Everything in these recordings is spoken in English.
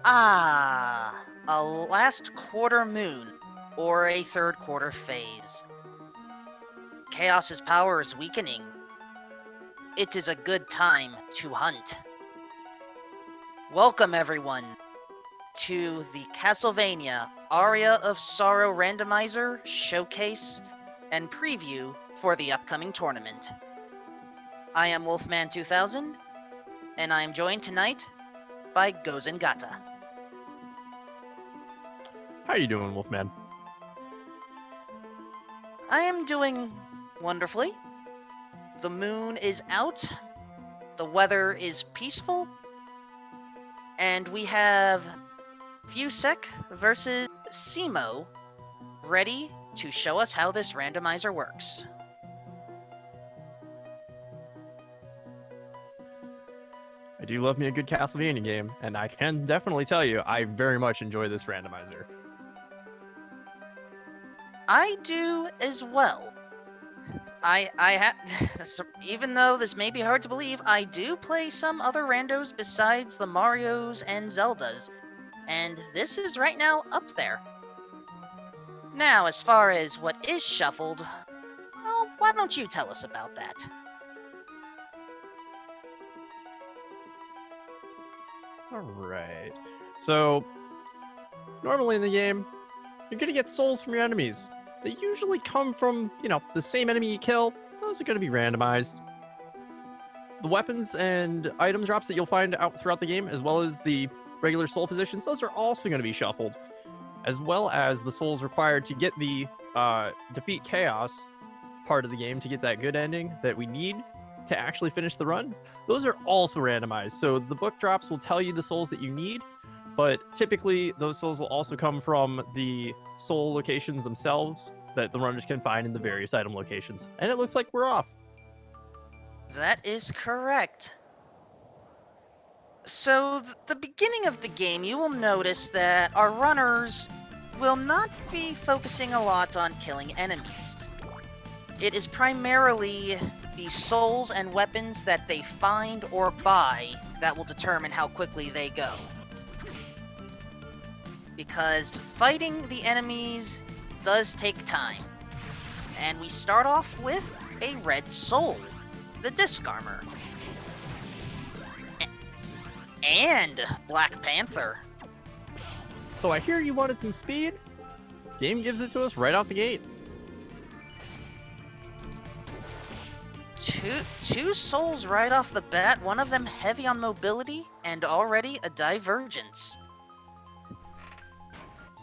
A last quarter moon, or a third quarter phase. Chaos's power is weakening. It is a good time to hunt. Welcome everyone to the Castlevania Aria of Sorrow Randomizer Showcase and Preview for the upcoming tournament. I am Wolfman2000, and I am joined tonight by Gozengata. How are you doing, Wolfman? I am doing wonderfully. The moon is out, the weather is peaceful, and we have fusecv versus cemo ready to show us how this randomizer works. I do love me a good Castlevania game, and I can definitely tell you I very much enjoy this randomizer. I do as well. Even though this may be hard to believe, I do play some other randos besides the Marios and Zeldas, and this is right now up there. Now, as far as what is shuffled, well, why don't you tell us about that? Alright. So, normally in the game, you're gonna get souls from your enemies. They usually come from, the same enemy you kill. Those are gonna be randomized. The weapons and item drops that you'll find out throughout the game, as well as the regular soul positions, those are also gonna be shuffled. As well as the souls required to get the defeat chaos part of the game to get that good ending that we need to actually finish the run. Those are also randomized. So the book drops will tell you the souls that you need, but typically those souls will also come from the soul locations themselves that the runners can find in the various item locations. And it looks like we're off. That is correct. So, the beginning of the game, you will notice that our runners will not be focusing a lot on killing enemies. It is primarily the souls and weapons that they find or buy that will determine how quickly they go. Because fighting the enemies does take time. And we start off with a red soul, the disc armor. And Black Panther. So I hear you wanted some speed. Game gives it to us right out the gate. Two souls right off the bat, one of them heavy on mobility, and already a divergence.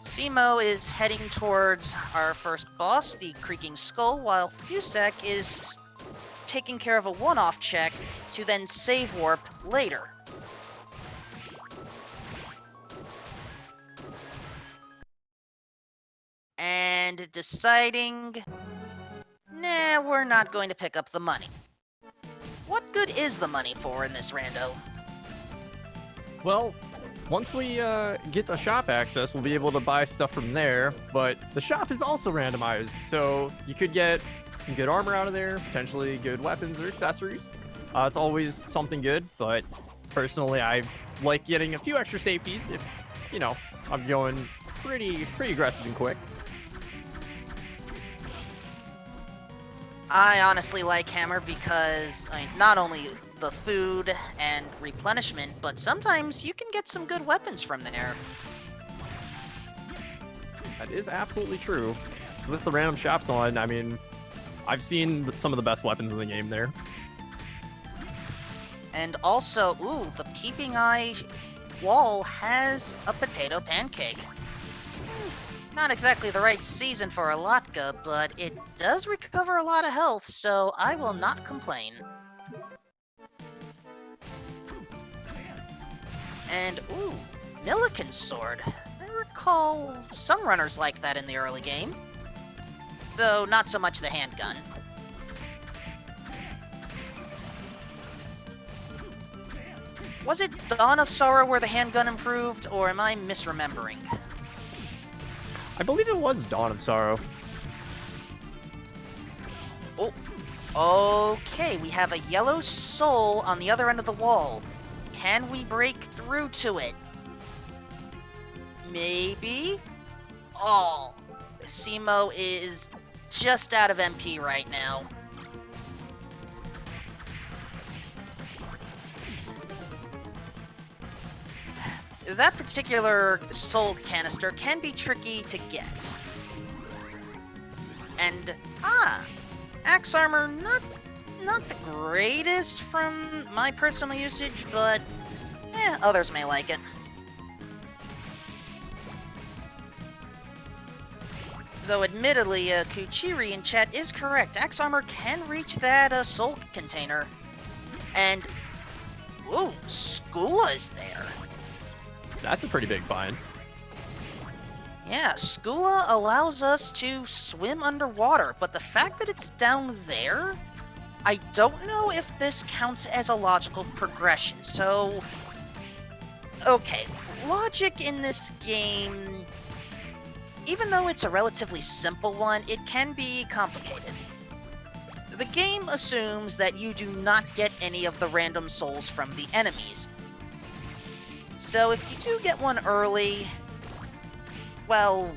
cemo is heading towards our first boss, the Creaking Skull, while fusecv is taking care of a one-off check to then save warp later. And deciding, nah, we're not going to pick up the money. What good is the money for in this rando? Well, once we get the shop access, we'll be able to buy stuff from there, but the shop is also randomized, so you could get some good armor out of there, potentially good weapons or accessories. It's always something good, but personally, I like getting a few extra safeties if, I'm going pretty aggressive and quick. I honestly like Hammer because, not only the food and replenishment, but sometimes you can get some good weapons from there. That is absolutely true. So with the random shops on, I've seen some of the best weapons in the game there. And also, the Peeping Eye wall has a potato pancake. Not exactly the right season for a Latka, but it does recover a lot of health, so I will not complain. And, Milliken's sword. I recall some runners like that in the early game. Though not so much the handgun. Was it Dawn of Sorrow where the handgun improved, or am I misremembering? I believe it was Dawn of Sorrow. Oh, okay, we have a yellow soul on the other end of the wall. Can we break through to it? Maybe? Oh, cemo is just out of MP right now. That particular soul canister can be tricky to get. And, axe armor, not the greatest from my personal usage, but, others may like it. Though admittedly, Kuchiri in chat is correct. Axe armor can reach that soul container. And, ooh, Skula's there. That's a pretty big find. Yeah, Skula allows us to swim underwater, but the fact that it's down there, I don't know if this counts as a logical progression. So, okay, logic in this game, even though it's a relatively simple one, it can be complicated. The game assumes that you do not get any of the random souls from the enemies. So if you do get one early, well,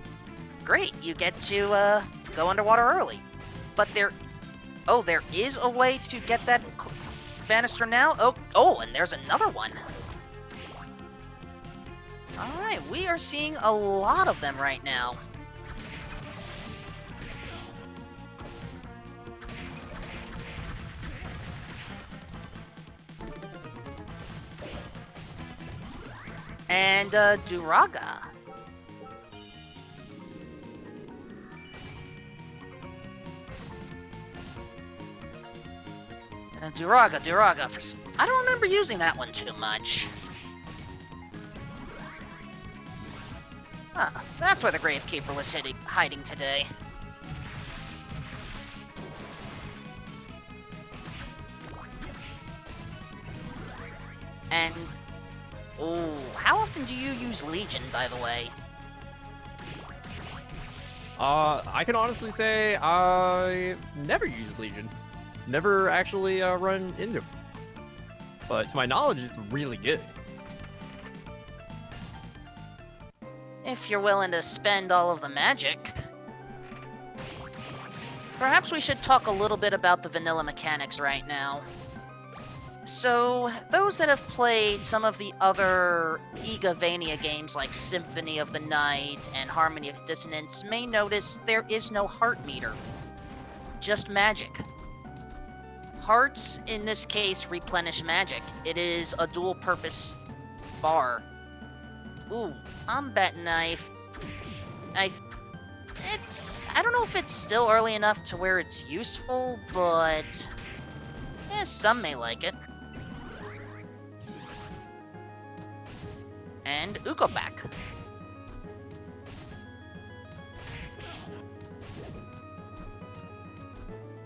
great, you get to go underwater early. But there is a way to get that banister now. Oh, and there's another one. Alright, we are seeing a lot of them right now. And, Duraga. Duraga. I don't remember using that one too much. Huh, that's where the Gravekeeper was hiding today. And... oh, how often do you use Legion, by the way? I can honestly say I never used Legion. Never actually run into it. But to my knowledge, it's really good. If you're willing to spend all of the magic. Perhaps we should talk a little bit about the vanilla mechanics right now. So, those that have played some of the other Igavania games like Symphony of the Night and Harmony of Dissonance may notice there is no heart meter. Just magic. Hearts, in this case, replenish magic. It is a dual-purpose bar. Ooh, combat knife. I don't know if it's still early enough to where it's useful, but... some may like it. And Ukobak.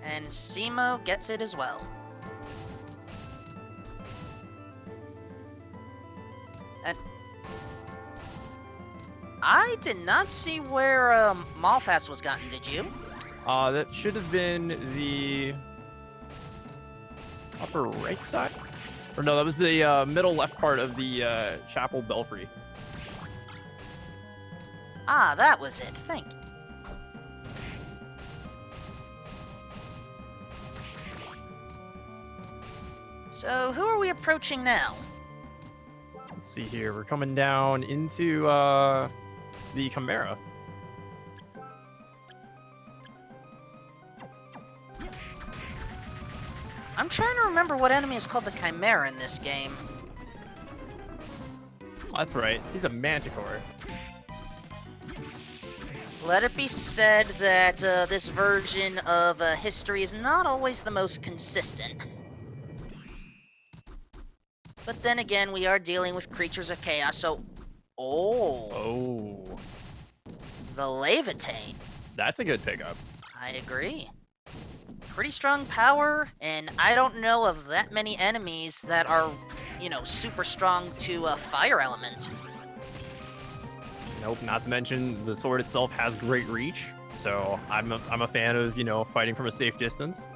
And cemo gets it as well. And I did not see where Malphas was gotten, did you? That should have been the upper right side? Or no, that was the middle left part of the chapel belfry. Ah, that was it. Thank you. So, who are we approaching now? Let's see here. We're coming down into the Chimera. I'm trying to remember what enemy is called the Chimera in this game. That's right. He's a manticore. Let it be said that this version of history is not always the most consistent. But then again, we are dealing with creatures of chaos, so... Oh. The Levitate. That's a good pickup. I agree. Pretty strong power, and I don't know of that many enemies that are, super strong to a fire element. Nope, not to mention the sword itself has great reach, so I'm a fan of, fighting from a safe distance.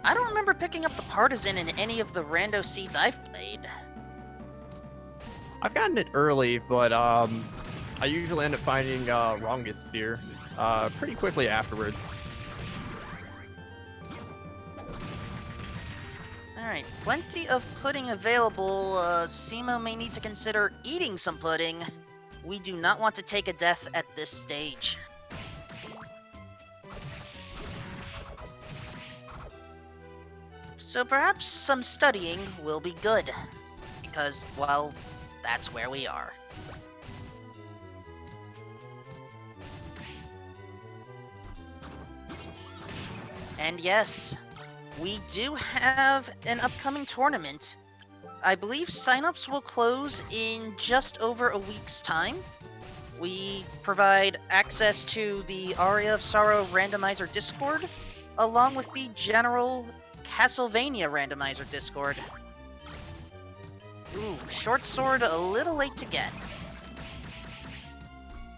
I don't remember picking up the Partisan in any of the rando seeds I've played. I've gotten it early, but I usually end up finding Wrongest here pretty quickly afterwards. Alright, plenty of pudding available. Cemo may need to consider eating some pudding. We do not want to take a death at this stage. So perhaps some studying will be good. Because, well, that's where we are. And yes, we do have an upcoming tournament. I believe signups will close in just over a week's time. We provide access to the Aria of Sorrow Randomizer Discord, along with the general Castlevania Randomizer Discord. Ooh, short sword a little late to get.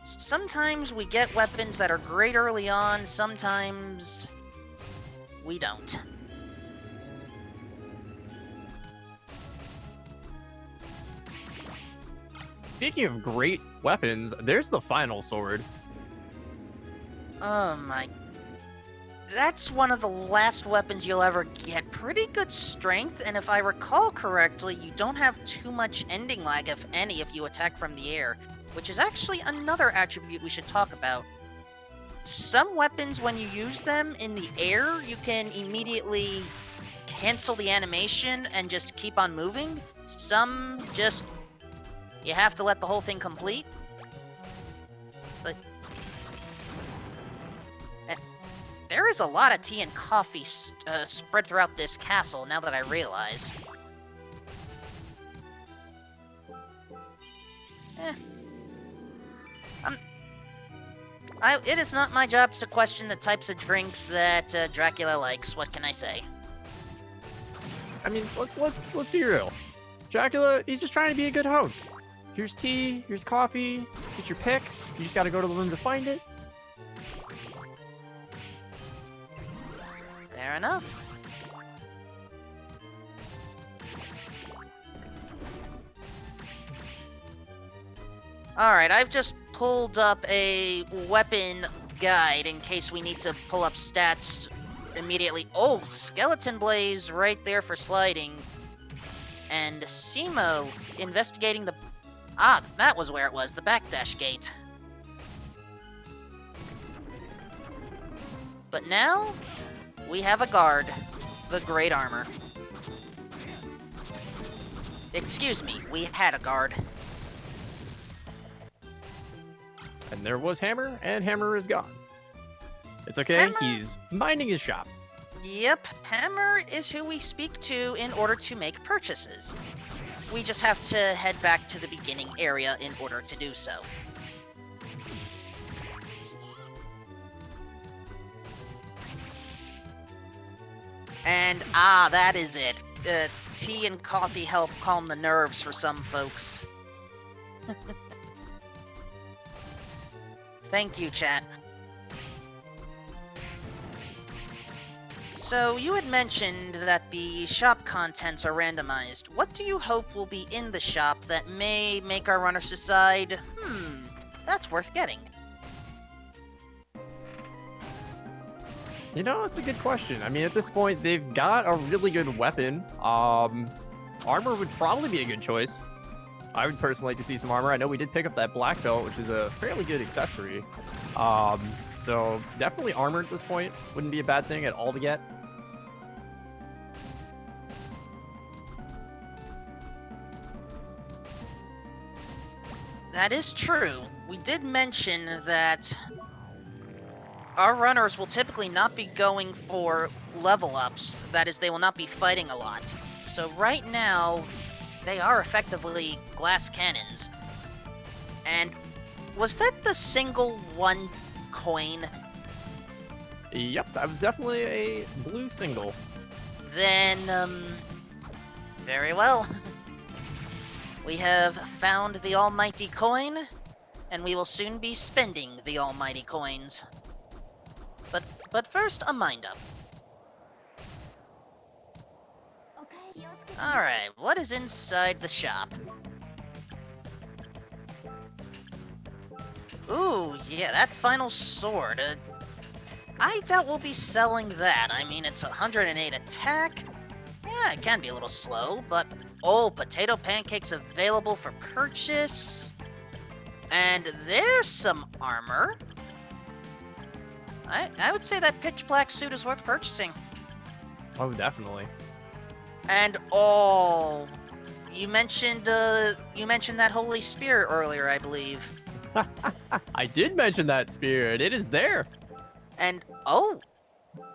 Sometimes we get weapons that are great early on, sometimes we don't. Speaking of great weapons, there's the final sword. Oh my... That's one of the last weapons you'll ever get. Pretty good strength, and if I recall correctly, you don't have too much ending lag, if any, if you attack from the air, which is actually another attribute we should talk about. Some weapons, when you use them in the air, you can immediately cancel the animation and just keep on moving. Some just... you have to let the whole thing complete. But... there is a lot of tea and coffee spread throughout this castle, now that I realize. It is not my job to question the types of drinks that Dracula likes. What can I say? I mean, let's be real. Dracula, he's just trying to be a good host. Here's tea, here's coffee, get your pick. You just gotta go to the room to find it. Fair enough. Alright, I've just pulled up a weapon guide in case we need to pull up stats immediately. Oh, Skeleton Blaze right there for sliding. And Cemo investigating the... ah, that was where it was, the backdash gate. But now, we have a guard, the Great Armor. Excuse me, we had a guard. And there was Hammer, and Hammer is gone. It's okay, Hammer? He's minding his shop. Yep, Hammer is who we speak to in order to make purchases. We just have to head back to the beginning area in order to do so. And, that is it. Tea and coffee help calm the nerves for some folks. Thank you, chat. So, you had mentioned that the shop contents are randomized. What do you hope will be in the shop that may make our runners decide, that's worth getting? You know, it's a good question. I mean, at this point, they've got a really good weapon. Armor would probably be a good choice. I would personally like to see some armor. I know we did pick up that black belt, which is a fairly good accessory. So definitely armor at this point wouldn't be a bad thing at all to get. That is true. We did mention that our runners will typically not be going for level ups. That is, they will not be fighting a lot. So right now, they are effectively glass cannons. And was that the single one coin? Yep, that was definitely a blue single. Then, very well. We have found the almighty coin, and we will soon be spending the almighty coins. But first, a mind-up. Alright, what is inside the shop? Ooh, yeah, that final sword. I doubt we'll be selling that. I mean, it's 108 attack. Yeah, it can be a little slow, but... Oh, potato pancakes available for purchase. And there's some armor. I would say that pitch black suit is worth purchasing. Oh, definitely. And oh, you mentioned that holy spear earlier, I believe. I did mention that spirit. It is there. And oh,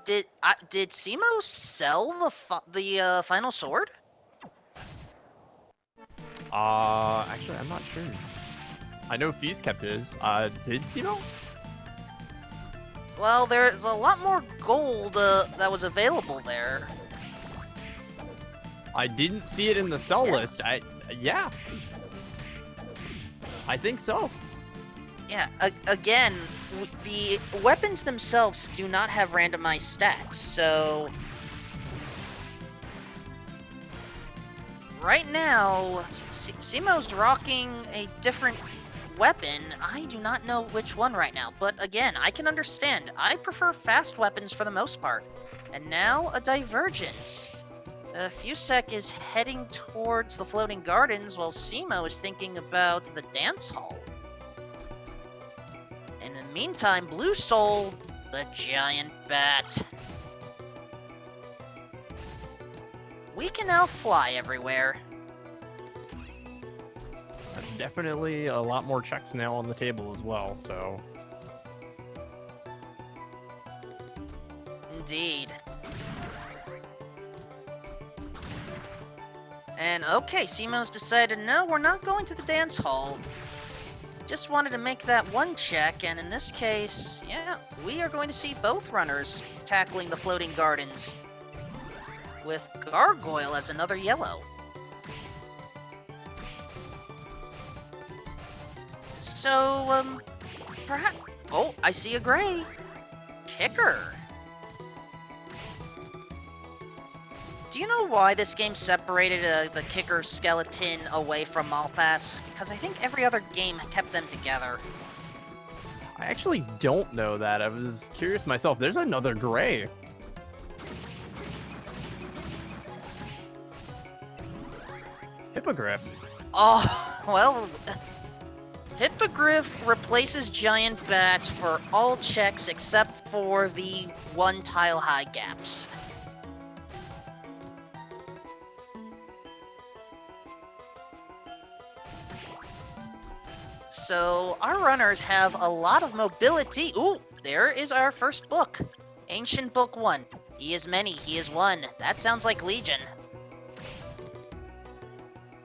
did cemo sell the final sword? Actually, I'm not sure. I know Fuse kept his. Did cemo? Well, there's a lot more gold that was available there. I didn't see it in the sell Yeah. list. Yeah. I think so. Yeah, again, the weapons themselves do not have randomized stats, so... Right now, cemo's rocking a different weapon. I do not know which one right now, but again, I can understand. I prefer fast weapons for the most part. And now, a divergence. Fusec is heading towards the floating gardens, while cemo is thinking about the dance hall. In the meantime, Blue Soul, the giant bat. We can now fly everywhere. That's definitely a lot more checks now on the table as well, so... Indeed. And okay, cemo's decided, no, we're not going to the dance hall. Just wanted to make that one check, and in this case, yeah, we are going to see both runners tackling the floating gardens. With Gargoyle as another yellow. So, perhaps... Oh, I see a gray. Kicker. Do you know why this game separated the kicker skeleton away from Malphas? Because I think every other game kept them together. I actually don't know that. I was curious myself. There's another gray. Hippogriff. Oh, well... Hippogriff replaces Giant Bat for all checks except for the one tile high gaps. So, our runners have a lot of mobility. Ooh, there is our first book. Ancient Book 1. He is many, he is one. That sounds like Legion.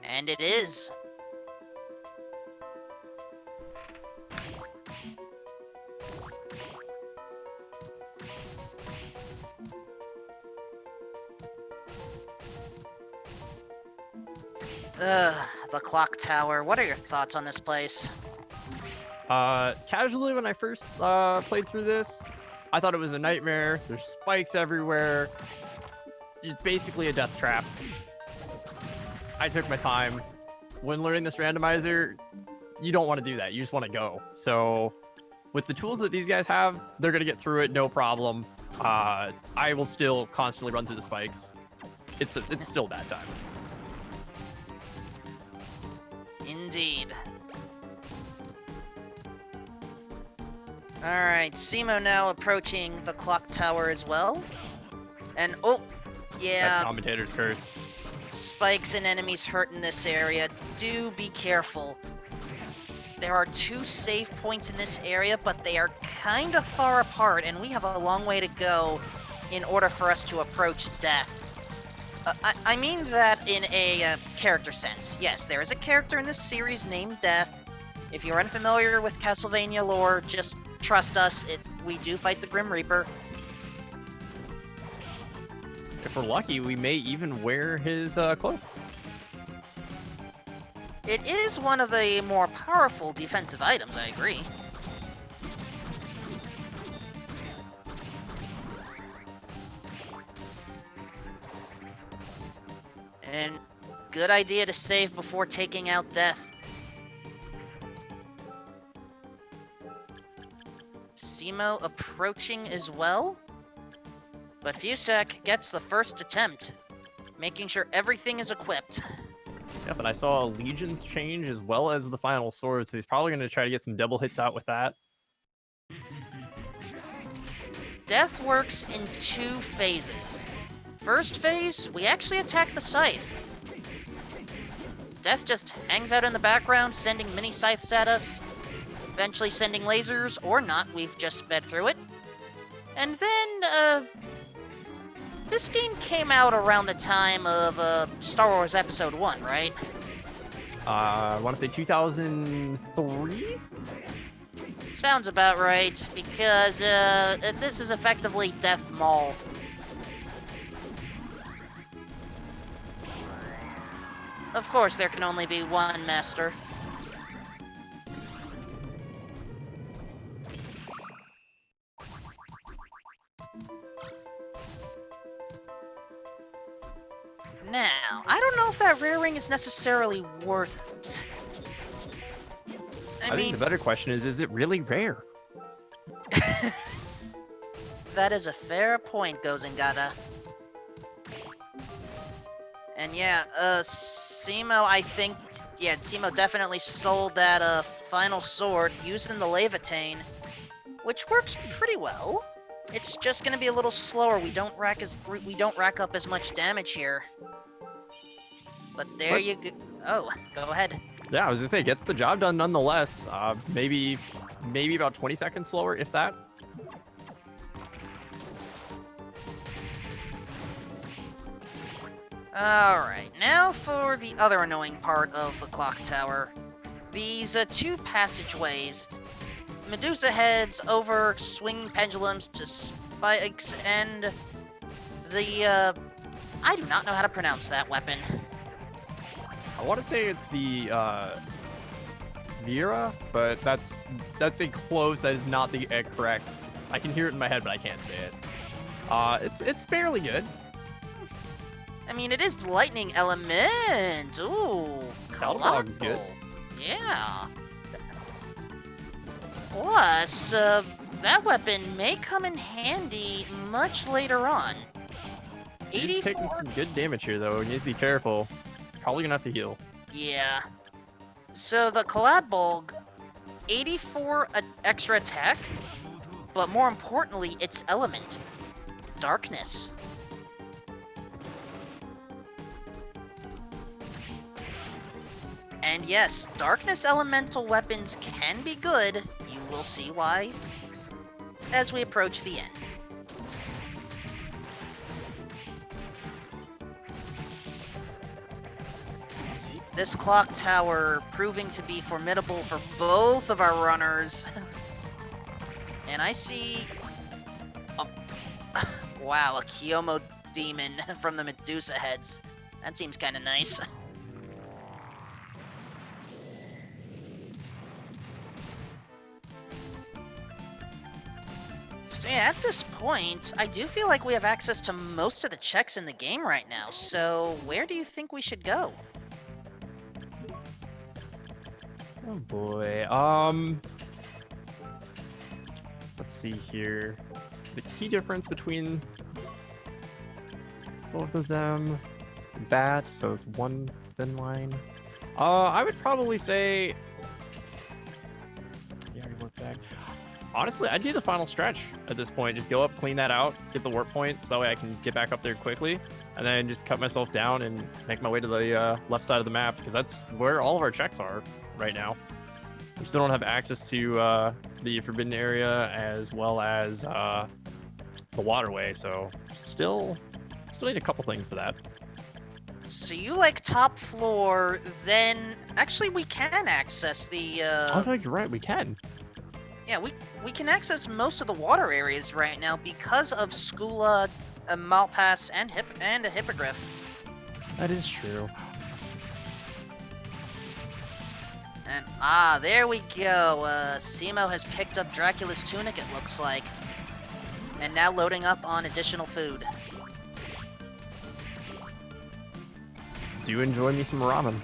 And it is. The clock tower. What are your thoughts on this place? Casually when I first played through this, I thought it was a nightmare. There's spikes everywhere. It's basically a death trap. I took my time. When learning this randomizer, you don't want to do that. You just want to go. So with the tools that these guys have, they're going to get through it, no problem. I will still constantly run through the spikes. It's still that time. Indeed. Alright, cemo now approaching the clock tower as well. And, oh, yeah. That's commentator's curse. Spikes and enemies hurt in this area. Do be careful. There are 2 save points in this area, but they are kind of far apart, and we have a long way to go in order for us to approach death. I mean that in a character sense. Yes, there is a character in this series named Death. If you're unfamiliar with Castlevania lore, just trust us, we do fight the Grim Reaper. If we're lucky, we may even wear his cloak. It is one of the more powerful defensive items, I agree. And good idea to save before taking out Death. Cemo approaching as well. But Fusec gets the first attempt, making sure everything is equipped. Yeah, but I saw Legion's change as well as the final sword, so he's probably going to try to get some double hits out with that. Death works in 2 phases. First phase, we actually attack the scythe. Death just hangs out in the background, sending mini scythes at us, eventually sending lasers, or not, we've just sped through it. And then, this game came out around the time of Star Wars Episode 1, right? I want to say 2003? Sounds about right, because this is effectively Death Maul. Of course, there can only be one master. Now, I don't know if that rare ring is necessarily worth it. I think the better question is it really rare? That is a fair point, Gozengata. And yeah, Cemo, I think, yeah, Cemo definitely sold that final sword using the Levitain, which works pretty well. It's just gonna be a little slower. We don't rack up as much damage here. But there you go. Oh, go ahead. Yeah, I was gonna say, gets the job done nonetheless. Maybe about 20 seconds slower, if that. Alright, now for the other annoying part of the clock tower. These 2 passageways. Medusa heads over swinging pendulums to spikes and the, I do not know how to pronounce that weapon. I want to say it's the Vera, but that's a close. That is not the correct. I can hear it in my head, but I can't say it. It's fairly good. I mean, it is lightning element. Ooh, Dog's good. Yeah. Plus, that weapon may come in handy much later on. He's taking some good damage here, though. He needs to be careful. Probably gonna have to heal. Yeah. So the Collab Bulg, 84 extra attack, but more importantly, its element, darkness. And yes, darkness elemental weapons can be good. You will see why as we approach the end. This clock tower proving to be formidable for both of our runners. And I see... Oh, wow, a Kiyomo demon from the Medusa heads. That seems kind of nice. So yeah, at this point, I do feel like we have access to most of the checks in the game right now. So where do you think we should go? Oh boy. Let's see here. The key difference between both of them, bat, so it's one thin line. I would probably say, yeah, I work back. Honestly, I'd do the final stretch at this point. Just go up, clean that out, get the warp point, so that way I can get back up there quickly, and then just cut myself down and make my way to the left side of the map, because that's where all of our checks are right now. We still don't have access to the Forbidden Area as well as the waterway, so still need a couple things for that. So you like top floor, then actually we can access the Oh no, you're right, we can. Yeah, we can access most of the water areas right now because of Skula, Malpass, and a Hippogriff. That is true. And there we go. Cemo has picked up Dracula's tunic, it looks like, and now loading up on additional food. do enjoy me some ramen.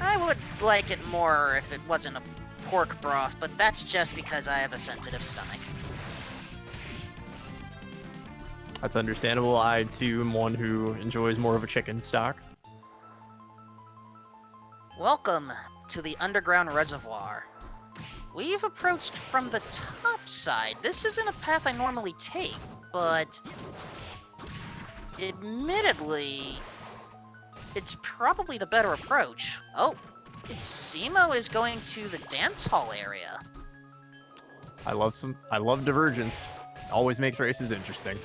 I would like it more if it wasn't a pork broth, but that's just because I have a sensitive stomach. That's understandable. I, too, am one who enjoys more of a chicken stock. Welcome to the Underground Reservoir. We've approached from the top side. This isn't a path I normally take, but admittedly, it's probably the better approach. Oh, cemo is going to the dance hall area. I love divergence. Always makes races interesting.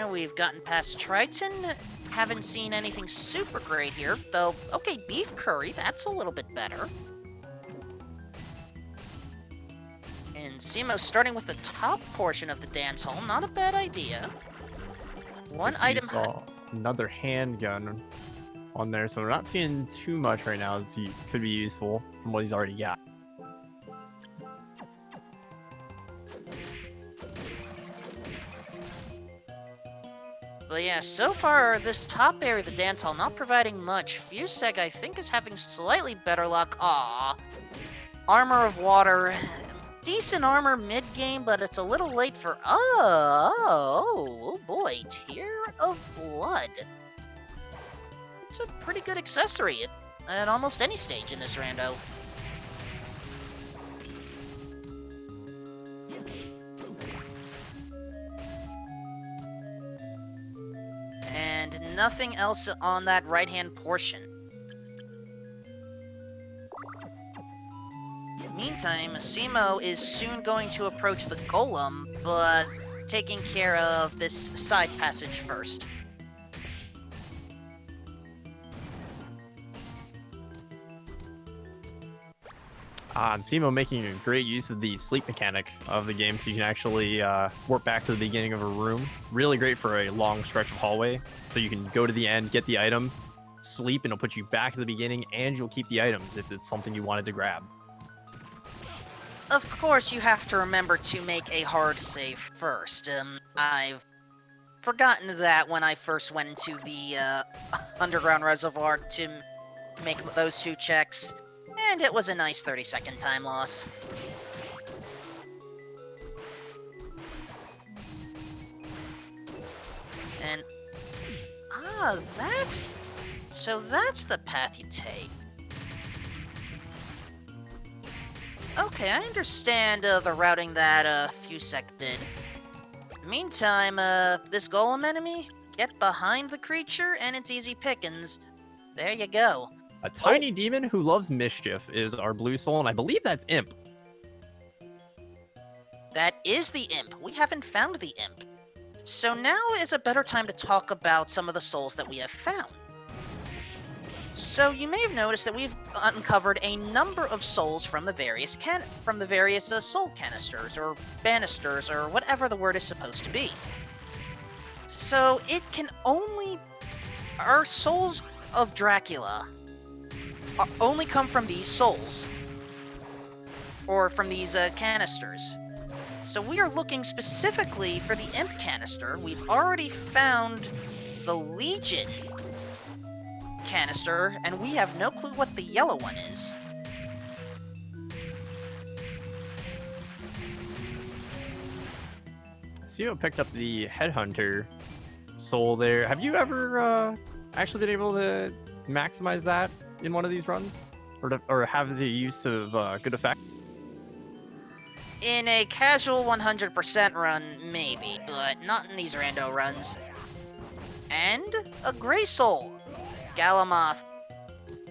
We've gotten past Triton. Haven't seen anything super great here, though. Okay, beef curry, that's a little bit better. And cemo starting with the top portion of the dance hall, not a bad idea. One item. Saw another handgun on there, so we're not seeing too much right now that could be useful from what he's already got. But yeah, so far, this top area of the dance hall not providing much. fusecv, I think, is having slightly better luck. Aw. Armor of Water. Decent armor mid-game, but it's a little late for... Oh boy. Tear of Blood. It's a pretty good accessory at almost any stage in this rando. And nothing else on that right-hand portion. Meantime, cemo is soon going to approach the golem, but taking care of this side passage first. cemo making a great use of the sleep mechanic of the game, so you can actually warp back to the beginning of a room. Really great for a long stretch of hallway, so you can go to the end, get the item, sleep, and it'll put you back at the beginning, and you'll keep the items if it's something you wanted to grab. Of course, you have to remember to make a hard save first. I've forgotten that when I first went into the Underground Reservoir to make those two checks. And it was a nice 30-second time loss. And... that's the path you take. Okay, I understand the routing that fusecv did. Meantime, this golem enemy, get behind the creature and it's easy pickings. There you go. A tiny demon who loves mischief is our blue soul, and I believe that's Imp. That is the Imp. We haven't found the Imp. So now is a better time to talk about some of the souls that we have found. So you may have noticed that we've uncovered a number of souls from the various soul canisters, or banisters, or whatever the word is supposed to be. So it can only... Our souls of Dracula only come from these souls, or from these canisters. So we are looking specifically for the Imp canister. We've already found the Legion canister, and we have no clue what the yellow one is. cemo picked up the Headhunter soul there. Have you ever actually been able to maximize that in one of these runs? Or have the use of good effect? In a casual 100% run, maybe, but not in these rando runs. And a Grey Soul, Galamoth.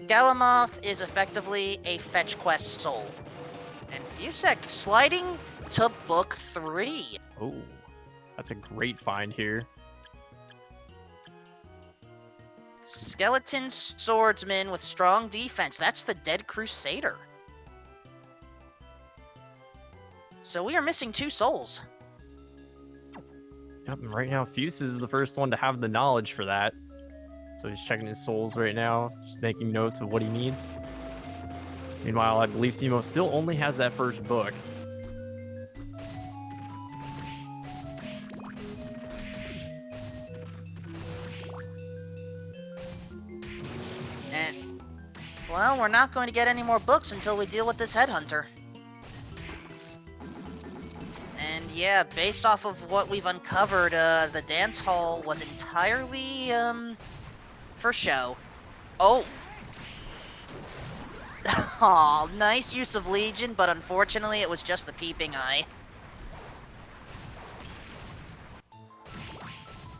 Galamoth is effectively a fetch quest soul. And fusecv sliding to book 3. Oh, that's a great find here. Skeleton Swordsman with strong defense. That's the Dead Crusader. So we are missing 2 souls. Yep, and right now Fuse is the first one to have the knowledge for that. So he's checking his souls right now, just making notes of what he needs. Meanwhile, I believe cemo still only has that first book. Well, we're not going to get any more books until we deal with this headhunter. And yeah, based off of what we've uncovered, the dance hall was entirely, for show. Oh! Aw, nice use of Legion, but unfortunately it was just the peeping eye.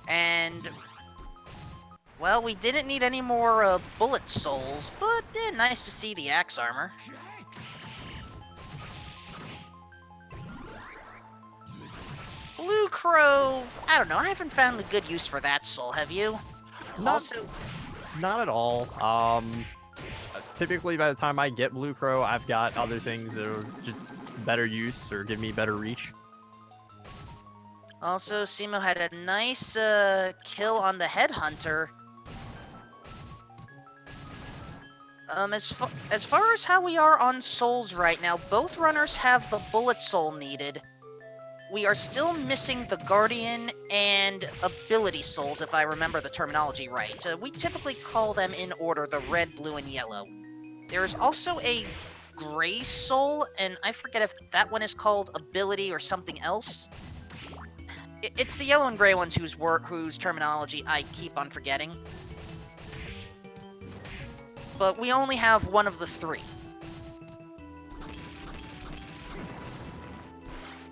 And... well, we didn't need any more, bullet souls, but nice to see the axe armor. Blue Crow, I don't know, I haven't found a good use for that soul, have you? Not at all. Typically by the time I get Blue Crow, I've got other things that are just better use or give me better reach. Also, cemo had a nice, kill on the headhunter. As far as how we are on souls right now, both runners have the bullet soul needed. We are still missing the Guardian and Ability Souls, if I remember the terminology right. We typically call them in order, the red, blue, and yellow. There is also a Gray Soul, and I forget if that one is called Ability or something else. It's the yellow and gray ones whose terminology I keep on forgetting. But we only have one of the three.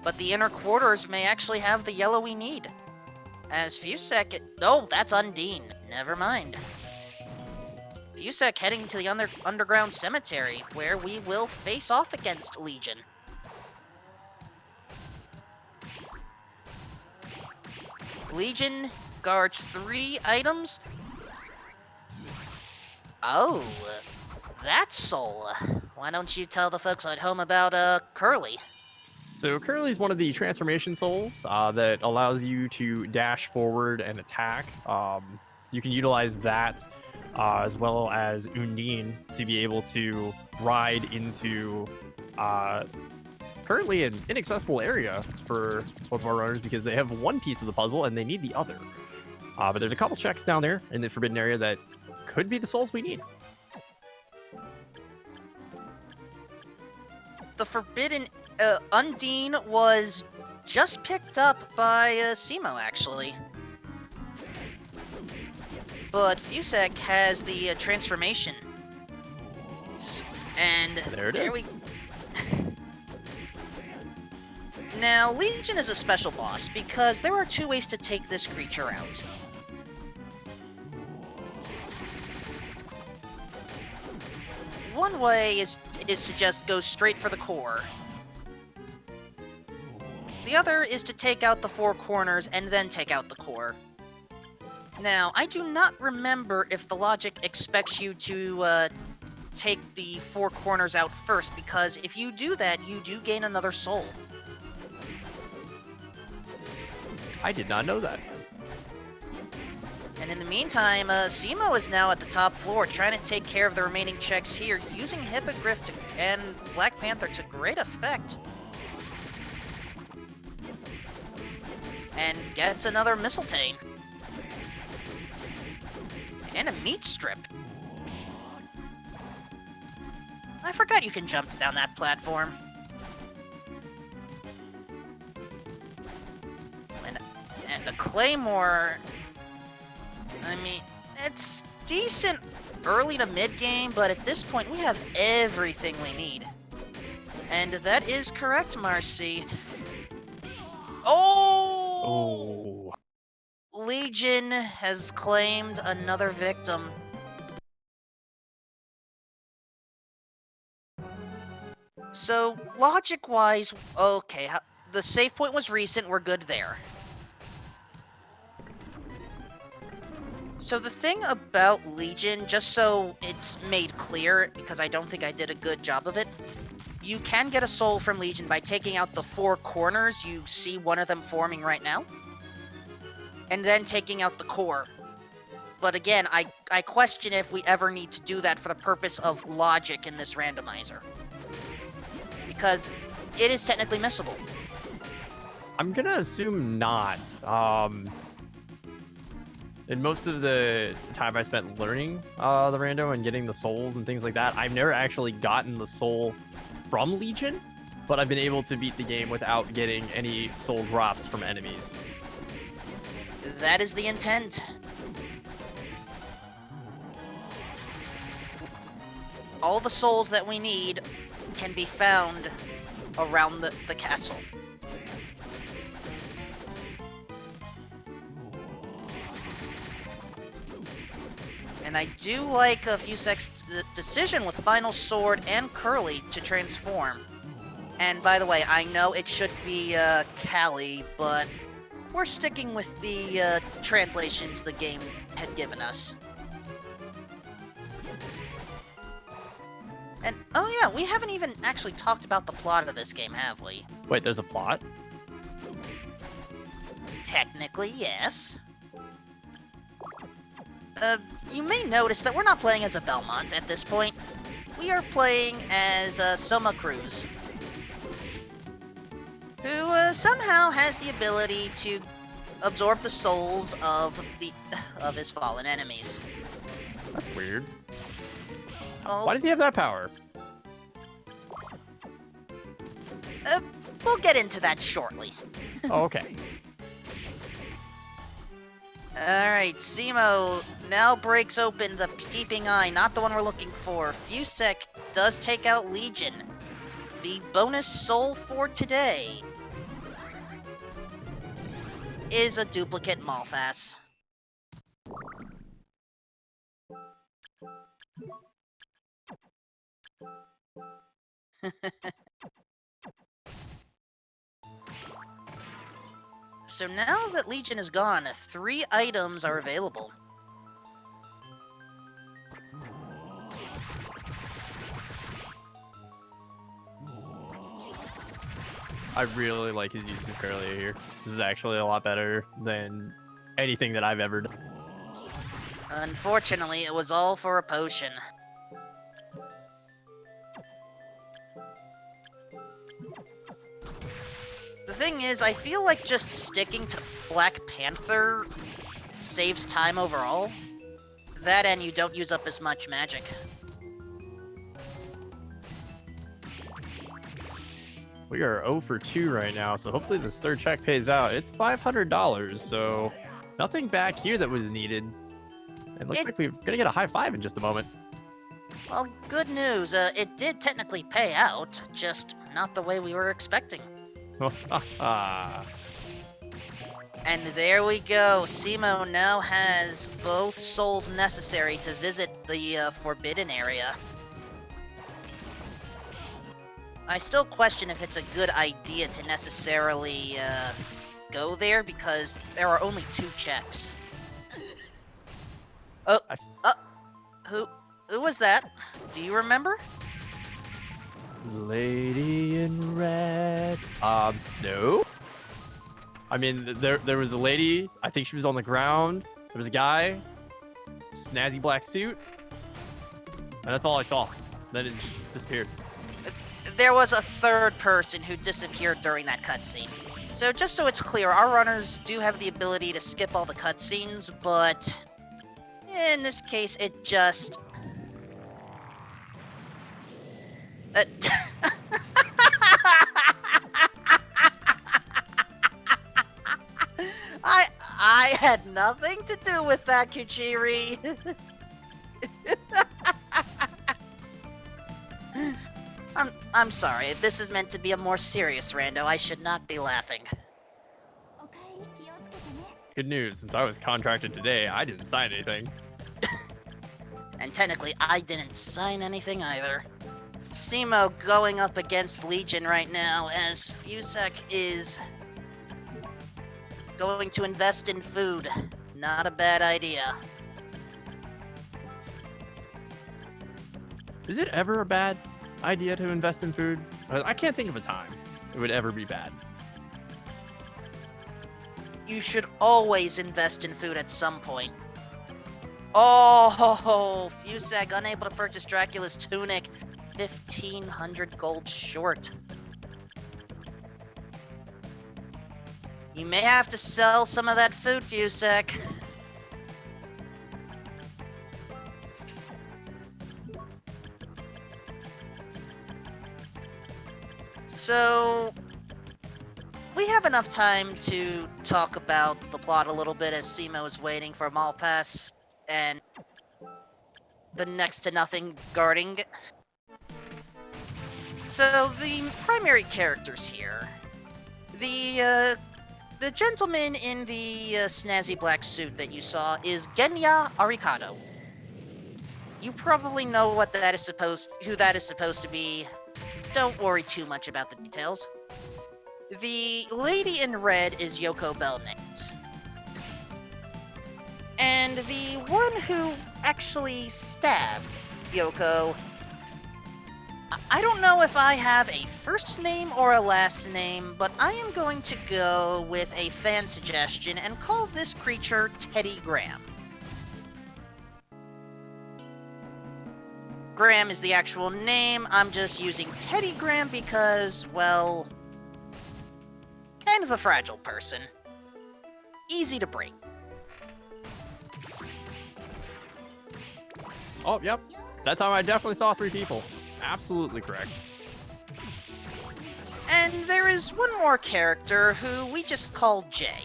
But the inner quarters may actually have the yellow we need. As Fusec... oh, that's Undine. Never mind. Fusec heading to the underground cemetery, where we will face off against Legion. Legion guards 3 items. Oh, that's Soul. Why don't you tell the folks at home about, Curly? So Curly is one of the transformation souls that allows you to dash forward and attack. You can utilize that as well as Undine to be able to ride into currently an inaccessible area for both of our runners because they have one piece of the puzzle and they need the other. But there's a couple checks down there in the forbidden area that could be the souls we need. The forbidden... Undine was just picked up by cemo, actually. But Fusec has the transformation. And there it is. Now, Legion is a special boss, because there are 2 ways to take this creature out. One way is to just go straight for the core. The other is to take out the 4 corners and then take out the core. Now, I do not remember if the logic expects you to take the 4 corners out first, because if you do that, you do gain another soul. I did not know that. And in the meantime, cemo is now at the top floor, trying to take care of the remaining checks here, using Hippogriff and Black Panther to great effect. And gets another Mistletoe. And a meat strip. I forgot you can jump down that platform. And the Claymore... I mean, it's decent early to mid-game, but at this point we have everything we need. And that is correct, Marcy. Oh! Legion has claimed another victim. So, logic-wise, okay, the save point was recent, we're good there. So the thing about Legion, just so it's made clear, because I don't think I did a good job of it, you can get a soul from Legion by taking out the 4 corners, you see one of them forming right now, and then taking out the core. But again, I question if we ever need to do that for the purpose of logic in this randomizer. Because it is technically missable. I'm gonna assume not. in most of the time I spent learning the rando and getting the souls and things like that, I've never actually gotten the soul from Legion, but I've been able to beat the game without getting any soul drops from enemies. That is the intent. All the souls that we need can be found around the castle. And I do like Fusec's decision with Final Sword and Curly to transform. And by the way, I know it should be Callie, but we're sticking with the translations the game had given us. And, oh yeah, we haven't even actually talked about the plot of this game, have we? Wait, there's a plot? Technically, yes. You may notice that we're not playing as a Belmont at this point. We are playing as Soma Cruz, who somehow has the ability to absorb the souls of his fallen enemies. That's weird. Oh, Why does he have that power? we'll get into that shortly. Oh, okay. Alright, cemo now breaks open the peeping eye, not the one we're looking for. Fusec does take out Legion. The bonus soul for today is a duplicate Malphas. So now that Legion is gone, 3 items are available. I really like his use of Curly here. This is actually a lot better than anything that I've ever done. Unfortunately, it was all for a potion. The thing is, I feel like just sticking to Black Panther saves time overall. That and you don't use up as much magic. We are 0 for 2 right now, so hopefully this third check pays out. It's $500, so nothing back here that was needed. It looks like we're gonna get a high five in just a moment. Well, good news. It did technically pay out, just not the way we were expecting. And there we go. cemo now has both souls necessary to visit the Forbidden Area. I still question if it's a good idea to necessarily go there because there are only 2 checks. Oh, who was that? Do you remember? Lady in red. No. I mean, there was a lady. I think she was on the ground. There was a guy, snazzy black suit, and that's all I saw. Then it just disappeared. There was a 3rd person who disappeared during that cutscene. So just so it's clear, our runners do have the ability to skip all the cutscenes, but in this case, it just... I had nothing to do with that, Kuchiri. I'm sorry. If this is meant to be a more serious rando, I should not be laughing. Good news, since I was contracted today, I didn't sign anything. And technically, I didn't sign anything either. cemo going up against Legion right now, as Fusec is going to invest in food. Not a bad idea. Is it ever a bad idea to invest in food? I can't think of a time it would ever be bad. You should always invest in food at some point. Oh, Fusec unable to purchase Dracula's tunic. 1,500 gold short. You may have to sell some of that food, Fusec. So, we have enough time to talk about the plot a little bit as Cemo is waiting for Malpass and the next to nothing guarding. So, the primary characters here. The gentleman in the snazzy black suit that you saw is Genya Arikado. You probably know who that is supposed to be. Don't worry too much about the details. The lady in red is Yoko Belnames. And the one who actually stabbed Yoko, I don't know if I have a first name or a last name, but I am going to go with a fan suggestion and call this creature Teddy Graham. Graham is the actual name, I'm just using Teddy Graham because, well, kind of a fragile person. Easy to break. Oh, yep. That time I definitely saw 3 people. Absolutely correct. And there is one more character who we just call Jay.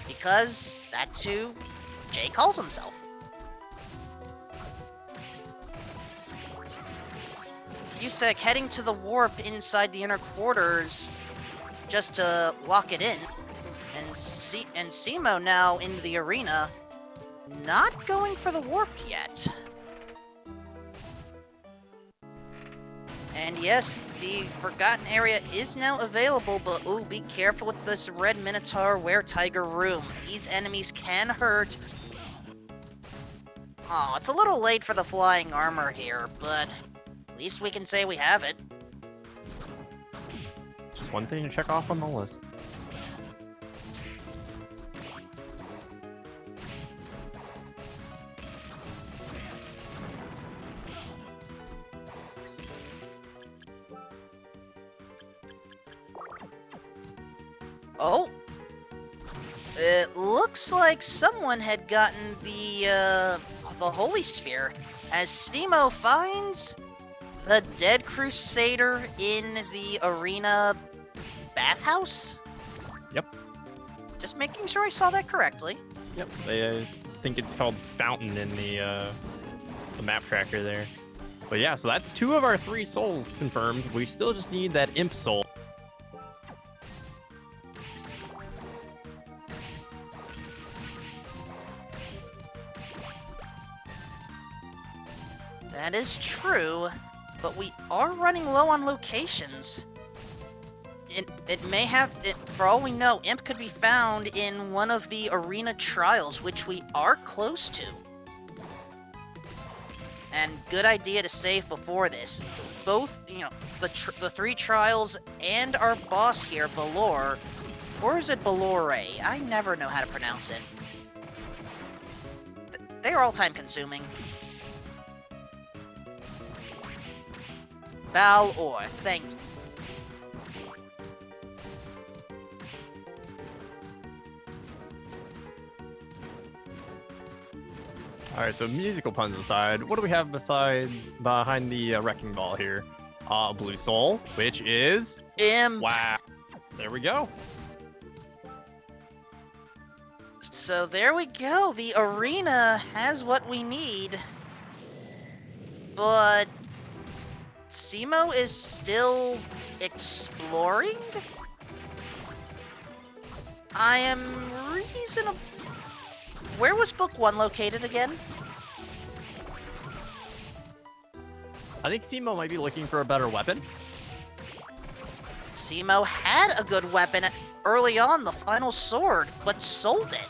Because that's who Jay calls himself. Yusek heading to the warp inside the inner quarters just to lock it in. And Cemo now in the arena, not going for the warp yet. And yes, the Forgotten Area is now available, but ooh, be careful with this Red Minotaur Were-Tiger room. These enemies can hurt. Oh, it's a little late for the flying armor here, but at least we can say we have it. Just one thing to check off on the list. Oh! It looks like someone had gotten the Holy Spear, as Cemo finds the dead Crusader in the arena bathhouse? Yep. Just making sure I saw that correctly. Yep. I think it's called Fountain in the map tracker there. But yeah, so that's 2 of our 3 souls confirmed. We still just need that imp soul. That is true, but we are running low on locations. It may have, for all we know, Imp could be found in one of the arena trials, which we are close to. And good idea to save before this. Both, the 3 trials and our boss here, Balor, or is it Balore? I never know how to pronounce it. They are all time consuming. Balor, thank you. Alright, so musical puns aside, what do we have behind the wrecking ball here? Blue soul, which is... Imp. Wow. There we go. So there we go. The arena has what we need. But Cemo is still exploring? I am reasonable. Where was book 1 located again? I think Cemo might be looking for a better weapon. Cemo had a good weapon early on, the final sword, but sold it.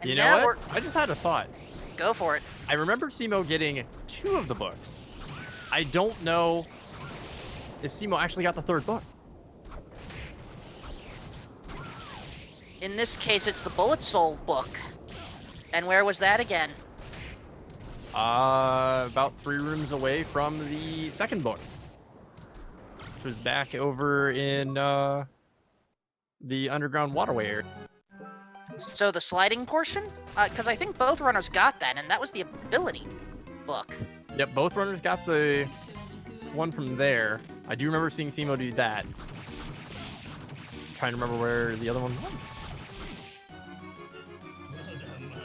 And You now know what? I just had a thought. Go for it. I remember Cemo getting 2 of the books. I don't know if Cemo actually got the 3rd book. In this case, it's the Bullet Soul book. And where was that again? About 3 rooms away from the 2nd book, which was back over in the Underground Waterway area. So the sliding portion? Because I think both runners got that, and that was the ability book. Yep, both runners got the one from there. I do remember seeing cemo do that. I'm trying to remember where the other one was.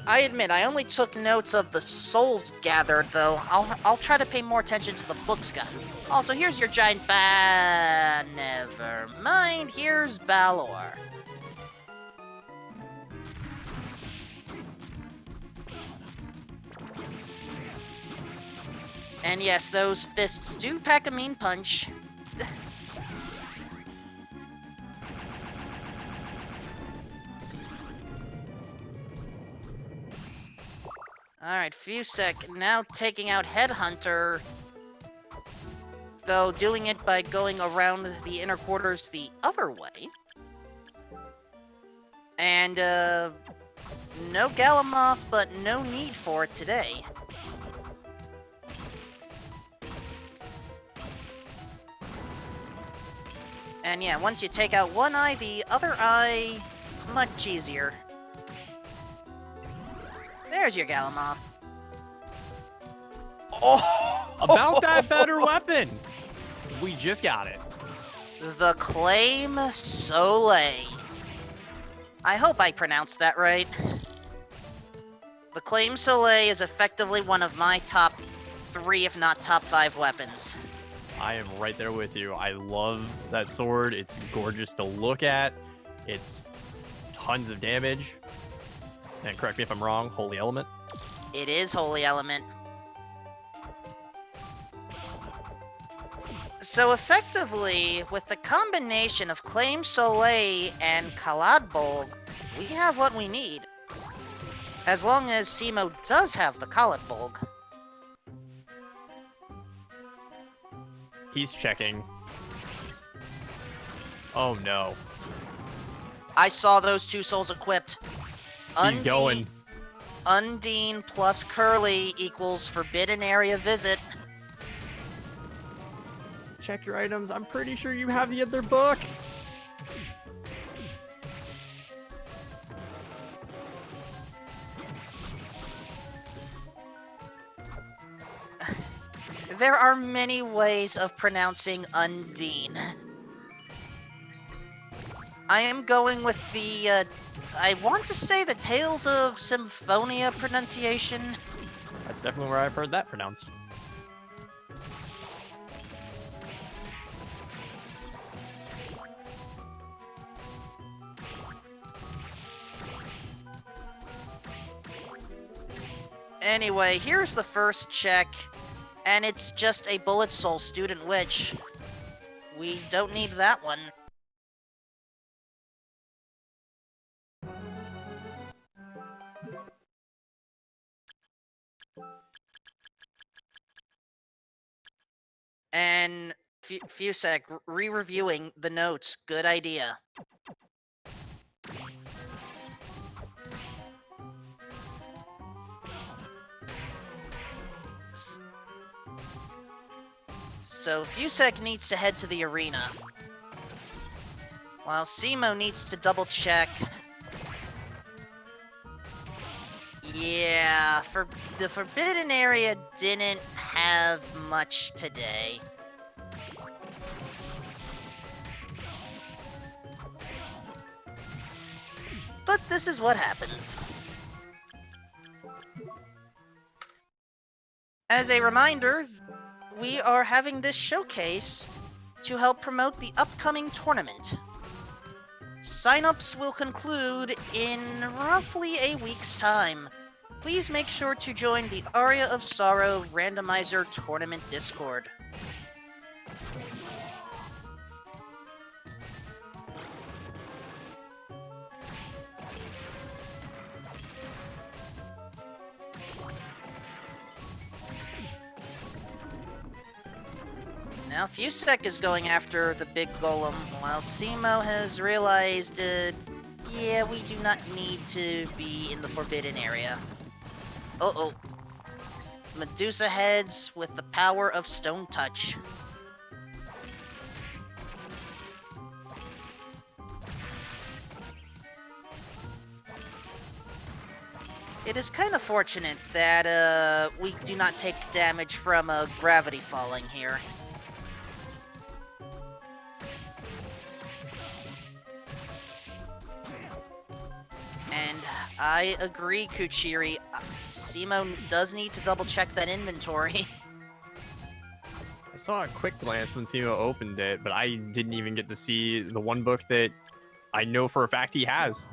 I admit, I only took notes of the souls gathered, though. I'll try to pay more attention to the books gotten. Also, here's your giant never mind, here's Balor. And yes, those fists do pack a mean punch. Alright, Fusec now taking out Headhunter, though doing it by going around the inner quarters the other way. And, no Galamoth, but no need for it today. And yeah, once you take out one eye, the other eye, much easier. There's your Galamoth. Oh! About that better weapon! We just got it. The Claim Soleil. I hope I pronounced that right. The Claim Soleil is effectively one of my top 3, if not top 5 weapons. I am right there with you. I love that sword. It's gorgeous to look at. It's tons of damage. And correct me if I'm wrong, Holy Element. It is Holy Element. So effectively, with the combination of Claim Soleil and Kaladbolg, we have what we need. As long as cemo does have the Kaladbolg. He's checking. Oh no. I saw those 2 souls equipped. He's going. Undine plus Curly equals Forbidden Area Visit. Check your items. I'm pretty sure you have the other book. There are many ways of pronouncing Undine. I am going with the, I want to say the Tales of Symphonia pronunciation. That's definitely where I've heard that pronounced. Anyway, here's the first check, and it's just a Bullet Soul Student Witch. We don't need that one. And Fusec, re-reviewing the notes, good idea. So Fusec needs to head to the arena, while cemo needs to double check. Yeah, for the Forbidden Area didn't have much today. But this is what happens. As a reminder, we are having this showcase to help promote the upcoming tournament. Sign-ups will conclude in roughly a week's time. Please make sure to join the Aria of Sorrow Randomizer Tournament Discord. Now Fusec is going after the big golem, while cemo has realized, yeah, we do not need to be in the Forbidden Area. Uh-oh. Medusa heads with the power of Stone Touch. It is kind of fortunate that, we do not take damage from, gravity falling here. I agree, Kuchiri. Cemo does need to double check that inventory. I saw a quick glance when Cemo opened it, but I didn't even get to see the one book that I know for a fact he has.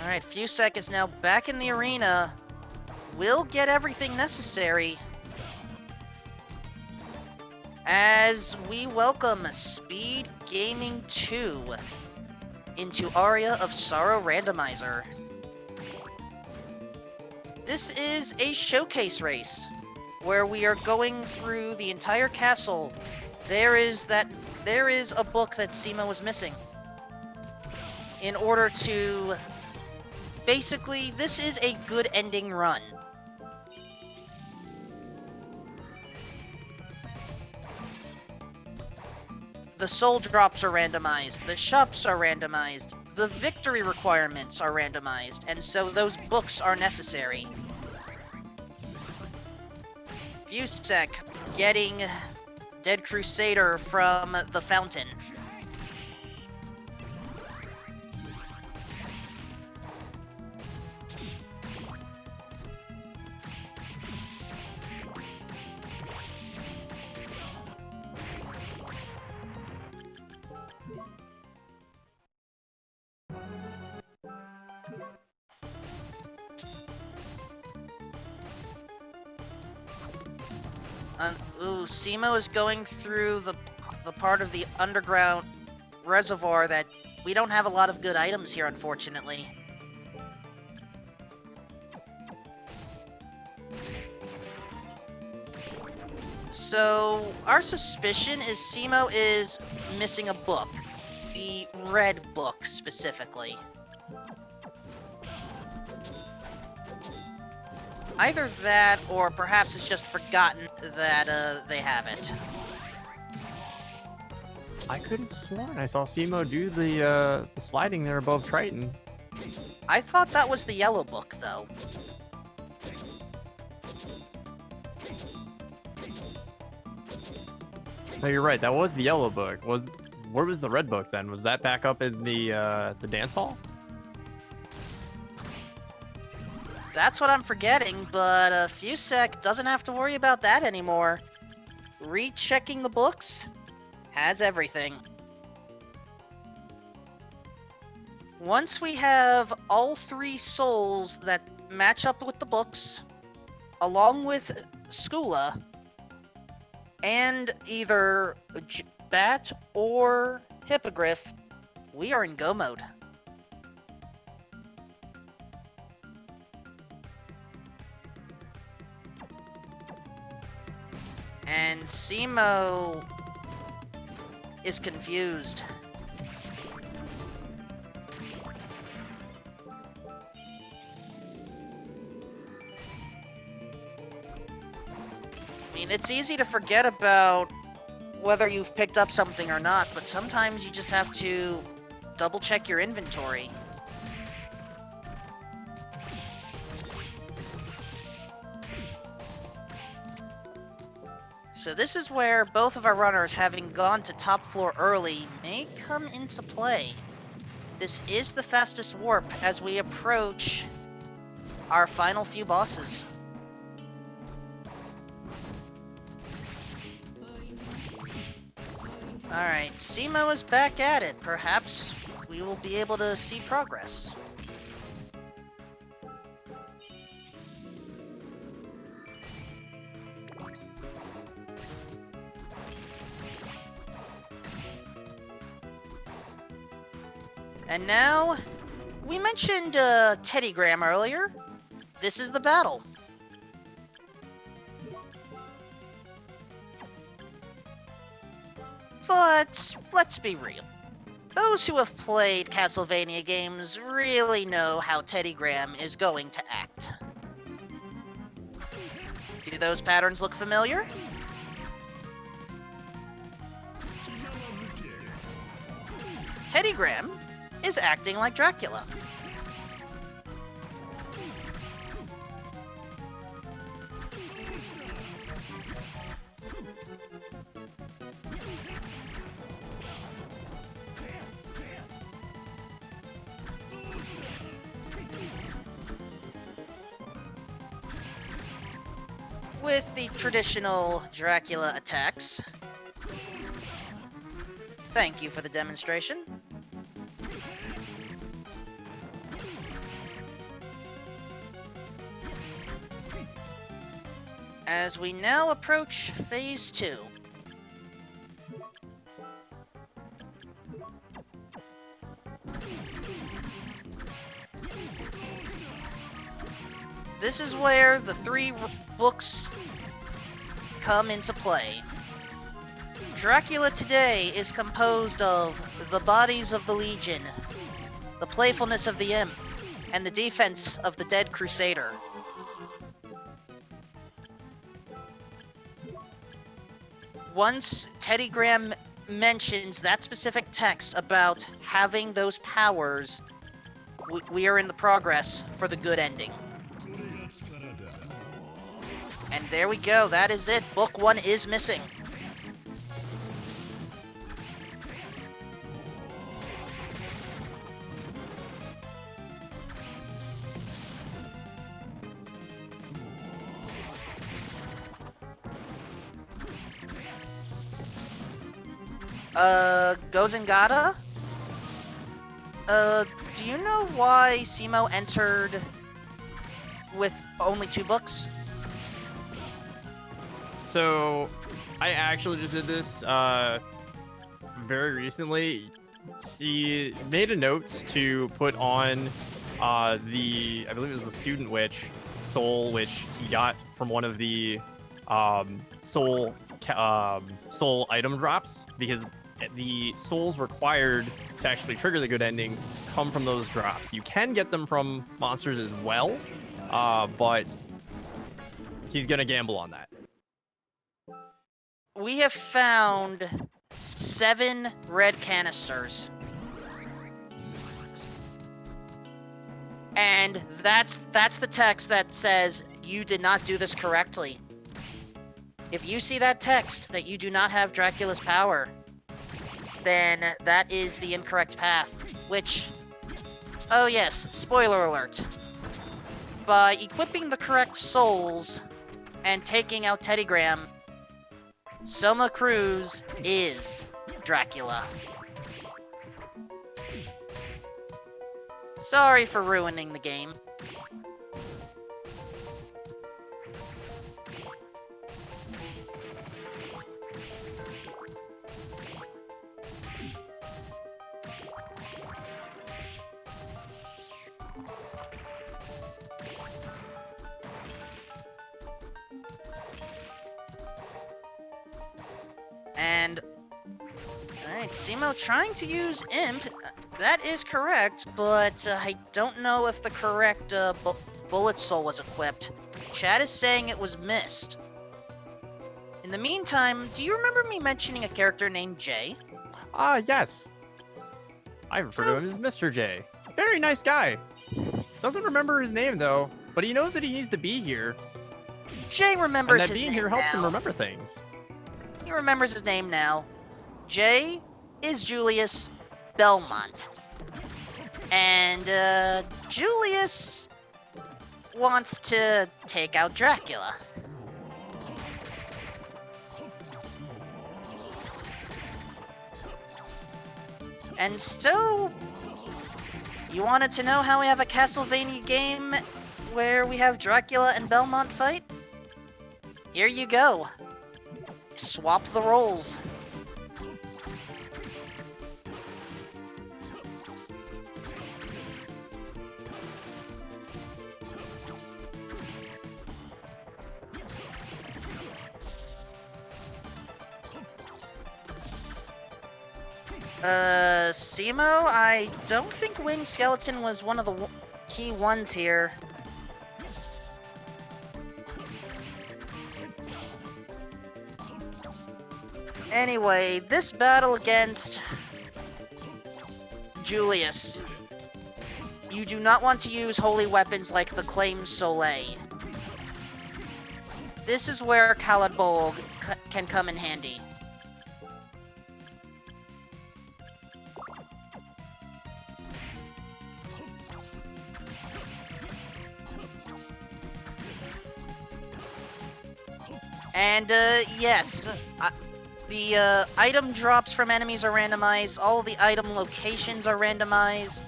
Alright, Fusec is now back in the arena. Will get everything necessary as we welcome SpeedGaming 2 into Aria of Sorrow Randomizer. This is a showcase race where we are going through the entire castle. There is a book that Cemo was missing. In order to basically, this is a good ending run. The soul drops are randomized, the shops are randomized, the victory requirements are randomized, and so those books are necessary. Fusec getting Dead Crusader from the fountain. Cemo is going through the part of the Underground Reservoir that we don't have a lot of good items here, unfortunately. So, our suspicion is Cemo is missing a book. The red book, specifically. Either that, or perhaps it's just forgotten that they have it. I could have sworn I saw Cemo do the sliding there above Triton. I thought that was the yellow book, though. No, you're right. That was the yellow book. Where was the red book then? Was that back up in the dance hall? That's what I'm forgetting, but Fusec doesn't have to worry about that anymore. Rechecking the books has everything. Once we have all 3 souls that match up with the books, along with Skula, and either Bat or Hippogriff, we are in go mode. And Cemo is confused. I mean, it's easy to forget about whether you've picked up something or not, but sometimes you just have to double check your inventory. So this is where both of our runners, having gone to top floor early, may come into play. This is the fastest warp as we approach our final few bosses. Alright, Cemo is back at it. Perhaps we will be able to see progress. And now, we mentioned Teddygram earlier. This is the battle. But let's be real. Those who have played Castlevania games really know how Teddygram is going to act. Do those patterns look familiar? Teddygram is acting like Dracula. with the traditional Dracula attacks. Thank you for the demonstration. As we now approach Phase 2. This is where the three books come into play. Dracula today is composed of the bodies of the Legion, the playfulness of the Imp, and the defense of the dead Crusader. Once Teddy Graham mentions that specific text about having those powers, we are in the progress for the good ending. And there we go, that is it. Book 1 is missing. Gozengata? Do you know why Cemo entered with only 2 books? So, I actually just did this very recently. He made a note to put on I believe it was the Student Witch soul, which he got from one of the soul item drops, because the souls required to actually trigger the good ending come from those drops. You can get them from monsters as well, but he's gonna gamble on that. We have found 7 red canisters. And that's the text that says you did not do this correctly. If you see that text that you do not have Dracula's power, then that is the incorrect path, which, oh yes, spoiler alert. By equipping the correct souls and taking out Teddy Graham, Soma Cruz is Dracula. Sorry for ruining the game. And, alright, Cemo trying to use Imp, that is correct, but I don't know if the correct Bullet Soul was equipped. Chat is saying it was missed. In the meantime, do you remember me mentioning a character named Jay? Yes. I refer to him as Mr. J. Very nice guy. Doesn't remember his name, though, but he knows that he needs to be here. Jay remembers and that his being name here helps now. him remember things. He remembers his name now. Jay is Julius Belmont. And, Julius wants to take out Dracula. And so, you wanted to know how we have a Castlevania game where we have Dracula and Belmont fight? Here you go. Swap the roles. Cemo, I don't think Winged Skeleton was one of the key ones here. Anyway, this battle against Julius. You do not want to use holy weapons like the Claim Soleil. This is where Khaled Bolg can come in handy. And, yes, the item drops from enemies are randomized, all the item locations are randomized.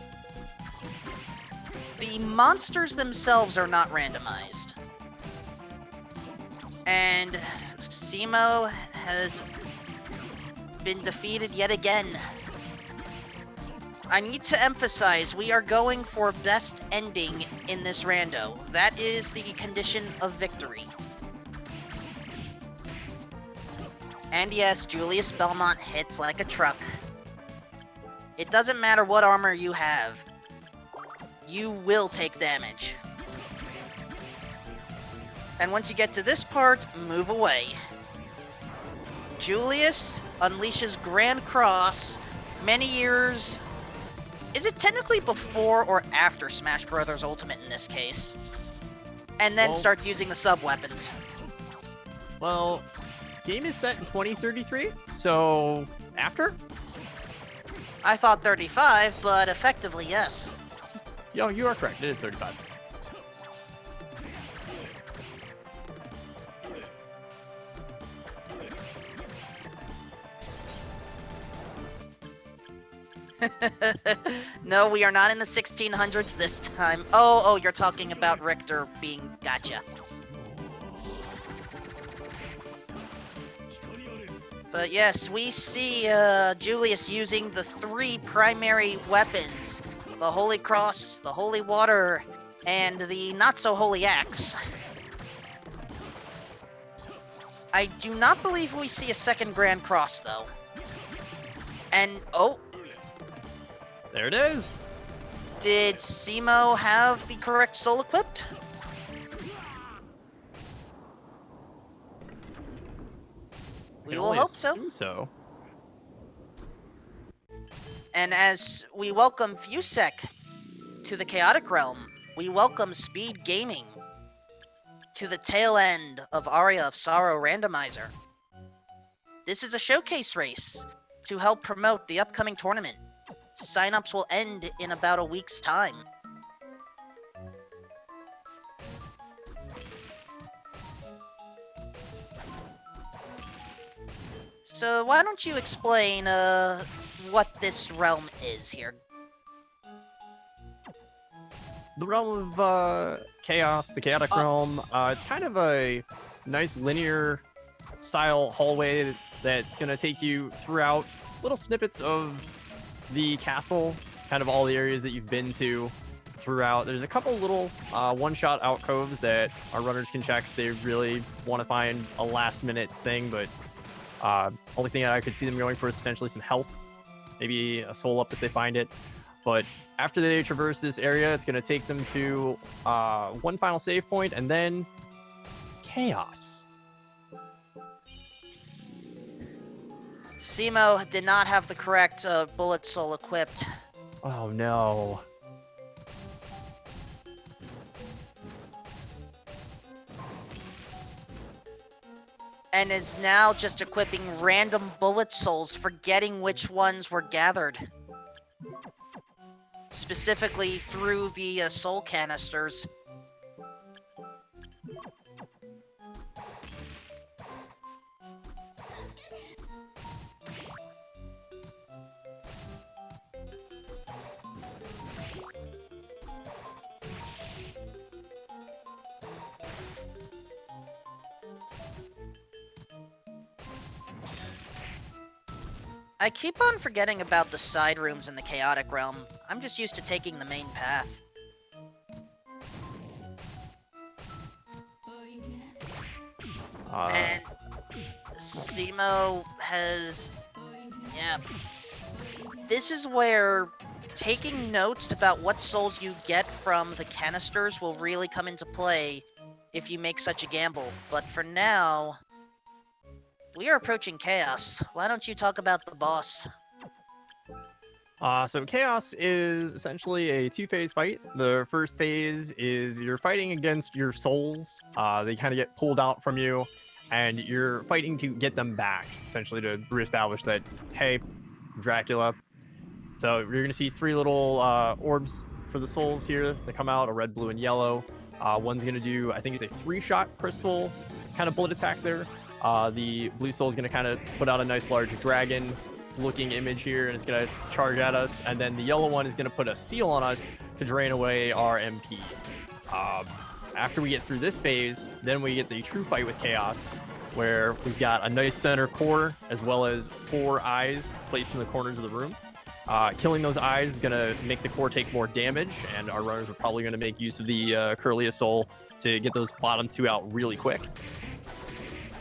The monsters themselves are not randomized. And cemo has been defeated yet again. I need to emphasize, we are going for best ending in this rando. That is the condition of victory. And yes, Julius Belmont hits like a truck. It doesn't matter what armor you have. You will take damage. And once you get to this part, move away. Julius unleashes Grand Cross many years... Is it technically before or after Smash Bros. Ultimate in this case? And then starts using the sub-weapons. Well, game is set in 2033, so after? I thought 35, but effectively, yes. Yo, you are correct. It is 35. No, we are not in the 1600s this time. Oh, you're talking about Richter being gotcha. But yes, we see Julius using the 3 primary weapons. The Holy Cross, the Holy Water, and the not-so-holy axe. I do not believe we see a second Grand Cross, though. And, oh... There it is! Did cemo have the correct soul equipped? We will hope so. So. And as we welcome fusecv to the Chaotic Realm, we welcome SpeedGaming to the tail end of Aria of Sorrow Randomizer. This is a showcase race to help promote the upcoming tournament. Sign-ups will end in about a week's time. So why don't you explain what this realm is here? The realm of chaos, the chaotic realm, it's kind of a nice linear style hallway that's going to take you throughout little snippets of the castle, kind of all the areas that you've been to throughout. There's a couple little one-shot alcoves that our runners can check if they really want to find a last-minute thing, but only thing that I could see them going for is potentially some health, maybe a soul up if they find it. But after they traverse this area, it's going to take them to one final save point, and then chaos. cemo did not have the correct bullet soul equipped. Oh no. And is now just equipping random bullet souls, forgetting which ones were gathered. Specifically through the soul canisters. I keep on forgetting about the side rooms in the Chaotic Realm. I'm just used to taking the main path. And cemo has... yeah. This is where taking notes about what souls you get from the canisters will really come into play if you make such a gamble. But for now... we are approaching chaos. Why don't you talk about the boss? So chaos is essentially a 2-phase fight. The first phase is you're fighting against your souls. They kind of get pulled out from you, and you're fighting to get them back, essentially to reestablish that, hey, Dracula. So you're going to see 3 little orbs for the souls here that come out, a red, blue, and yellow. One's going to do, I think it's a 3-shot crystal kind of bullet attack there. The blue soul is going to kind of put out a nice large dragon looking image here, and it's going to charge at us. And then the yellow one is going to put a seal on us to drain away our MP. After we get through this phase, then we get the true fight with Chaos, where we've got a nice center core as well as 4 eyes placed in the corners of the room. Killing those eyes is going to make the core take more damage, and our runners are probably going to make use of the Curlia Soul to get those bottom 2 out really quick.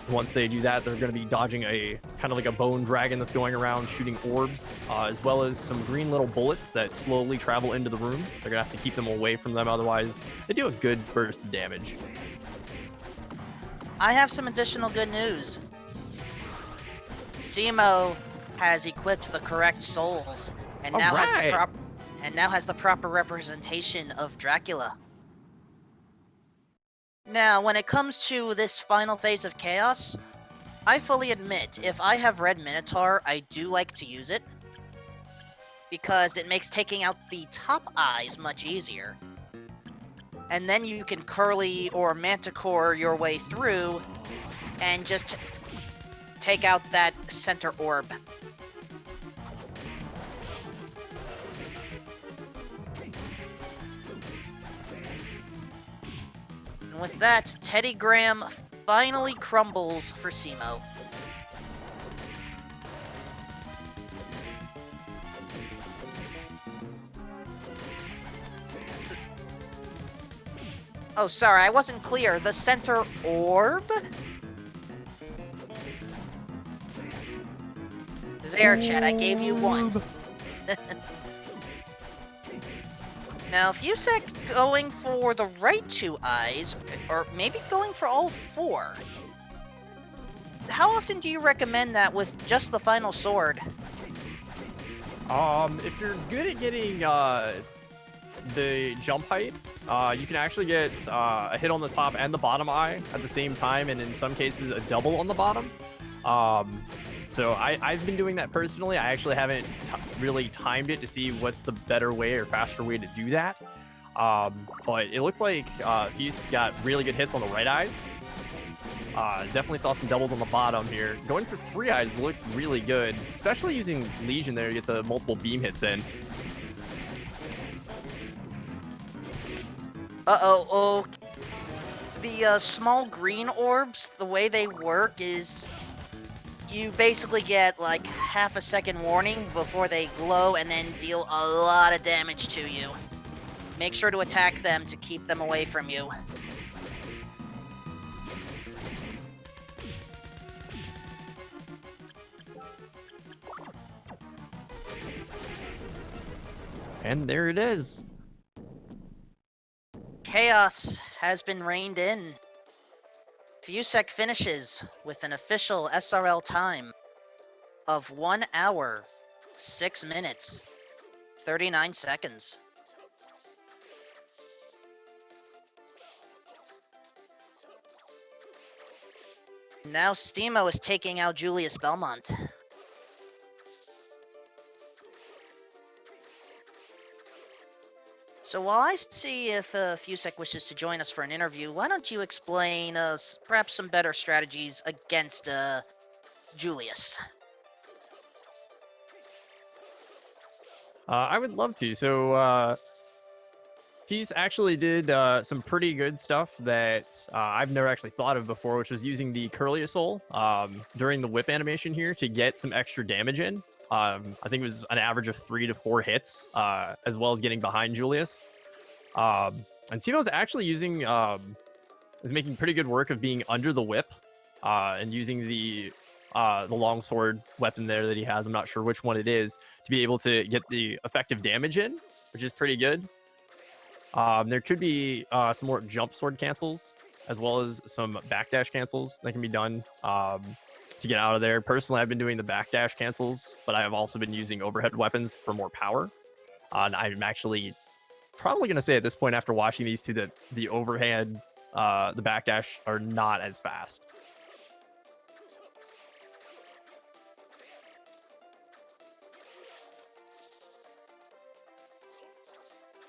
Once they do that, they're going to be dodging a kind of like a bone dragon that's going around shooting orbs, as well as some green little bullets that slowly travel into the room. They're going to have to keep them away from them, otherwise they do a good burst of damage. I have some additional good news. Cemo has equipped the correct souls, and now has the proper representation of Dracula. Now, when it comes to this final phase of Chaos, I fully admit, if I have Red Minotaur, I do like to use it, because it makes taking out the top eyes much easier. And then you can Curly or Manticore your way through, and just take out that center orb. And with that, Teddy Graham finally crumbles for Cemo. Oh, sorry, I wasn't clear. The center orb? There, Chad, I gave you one. Now, Fusec going for the right 2 eyes, or maybe going for all 4. How often do you recommend that with just the final sword? If you're good at getting the jump height, you can actually get a hit on the top and the bottom eye at the same time, and in some cases a double on the bottom. So I've been doing that personally. I actually haven't really timed it to see what's the better way or faster way to do that. But it looked like Fuse got really good hits on the right eyes. Definitely saw some doubles on the bottom here. Going for 3 eyes looks really good, especially using Legion there to get the multiple beam hits in. Uh-oh, the small green orbs, the way they work is you basically get like half a second warning before they glow and then deal a lot of damage to you. Make sure to attack them to keep them away from you. And there it is. Chaos has been reined in. Fusec finishes with an official SRL time of 1 hour, 6 minutes, 39 seconds. Now Steamo is taking out Julius Belmont. So while I see if Fusec wishes to join us for an interview, why don't you explain perhaps some better strategies against Julius? I would love to. So Fuse actually did some pretty good stuff that I've never actually thought of before, which was using the Curlia Soul during the whip animation here to get some extra damage in. I think it was an average of 3 to 4 hits, as well as getting behind Julius. And Cemo's actually using, is making pretty good work of being under the whip and using the longsword weapon there that he has. I'm not sure which one it is, to be able to get the effective damage in, which is pretty good. There could be some more jump sword cancels, as well as some backdash cancels that can be done to get out of there. Personally, I've been doing the backdash cancels, but I have also been using overhead weapons for more power. And I'm actually probably going to say at this point, after watching these two, that the overhead, the backdash are not as fast.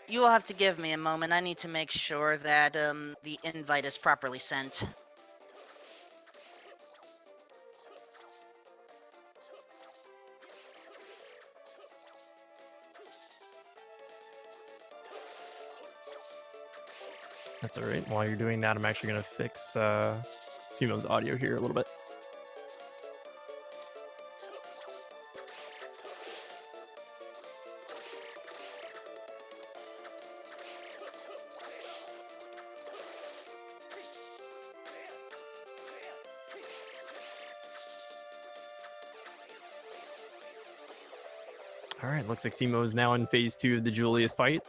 You will have to give me a moment. I need to make sure that the invite is properly sent. That's all right. While you're doing that, I'm actually going to fix Cemo's audio here a little bit. All right, looks like Cemo is now in phase 2 of the Julius fight.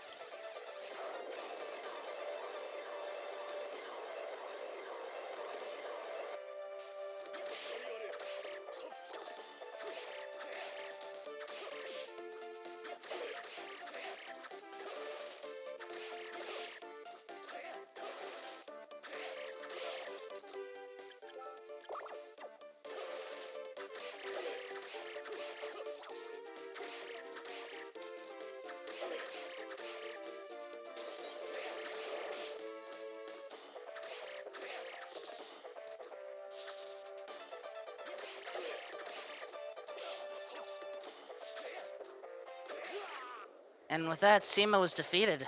And with that, cemo is defeated.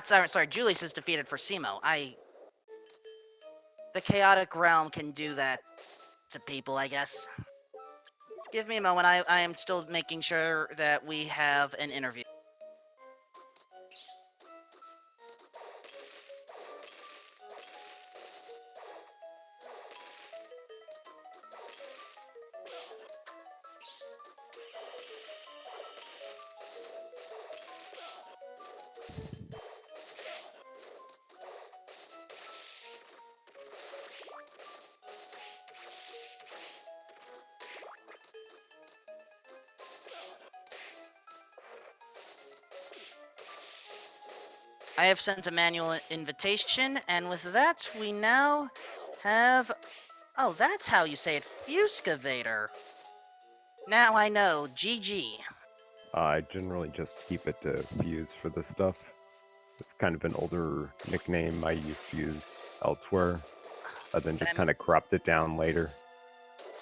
Sorry, Julius is defeated for cemo. The chaotic realm can do that to people, I guess. Give me a moment, I am still making sure that we have an interview. I have sent a manual invitation, and with that, we now have... Oh, that's how you say it, fusecavator. Now I know, GG. I generally just keep it to Fuse for this stuff. It's kind of an older nickname I used to use elsewhere, then just kind of cropped it down later.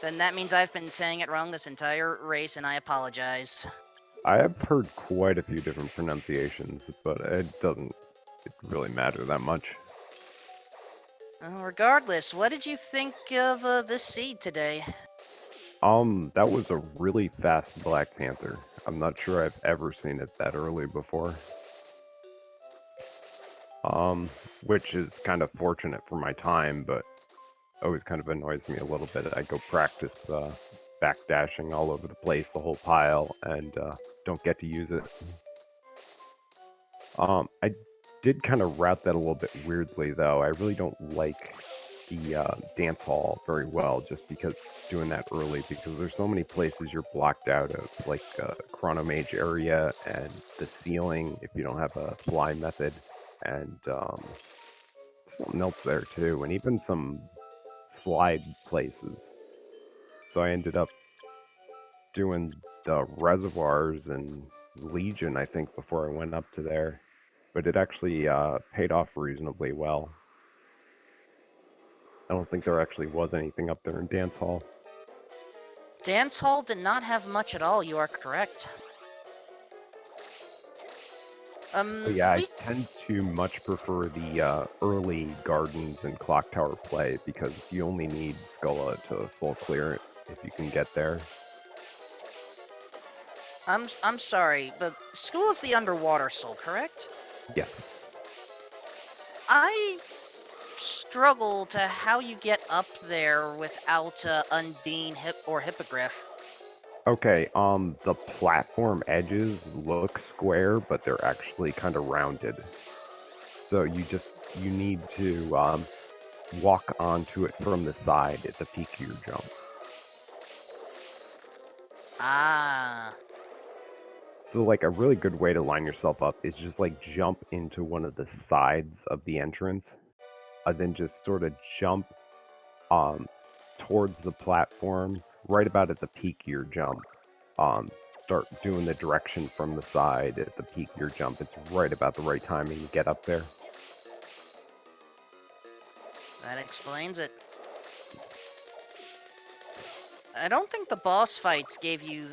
Then that means I've been saying it wrong this entire race, and I apologize. I have heard quite a few different pronunciations, but it doesn't really matter that much. Regardless, what did you think of this seed today? That was a really fast Black Panther. I'm not sure I've ever seen it that early before. Which is kind of fortunate for my time, but always kind of annoys me a little bit. I go practice backdashing all over the place, the whole pile, and don't get to use it. I did kind of route that a little bit weirdly, though. I really don't like the dance hall very well, just because doing that early, because there's so many places you're blocked out of, like Chronomage area and the ceiling if you don't have a fly method, and something else there too, and even some slide places. So I ended up doing the reservoirs and Legion, I think, before I went up to there. But it actually paid off reasonably well. I don't think there actually was anything up there in Dance Hall. Dance Hall did not have much at all, you are correct. But yeah, I tend to much prefer the early Gardens and Clock Tower play, because you only need Skulla to full clear it if you can get there. I'm sorry, but school is the underwater soul, correct? Yes. I struggle to how you get up there without Undine or Hippogriff. Okay, the platform edges look square, but they're actually kind of rounded. So you need to walk onto it from the side at the peak of your jump. Ah. So like a really good way to line yourself up is just like jump into one of the sides of the entrance, and then just sort of jump towards the platform right about at the peak of your jump. Start doing the direction from the side at the peak of your jump. It's right about the right timing to get up there. That explains it. I don't think the boss fights gave you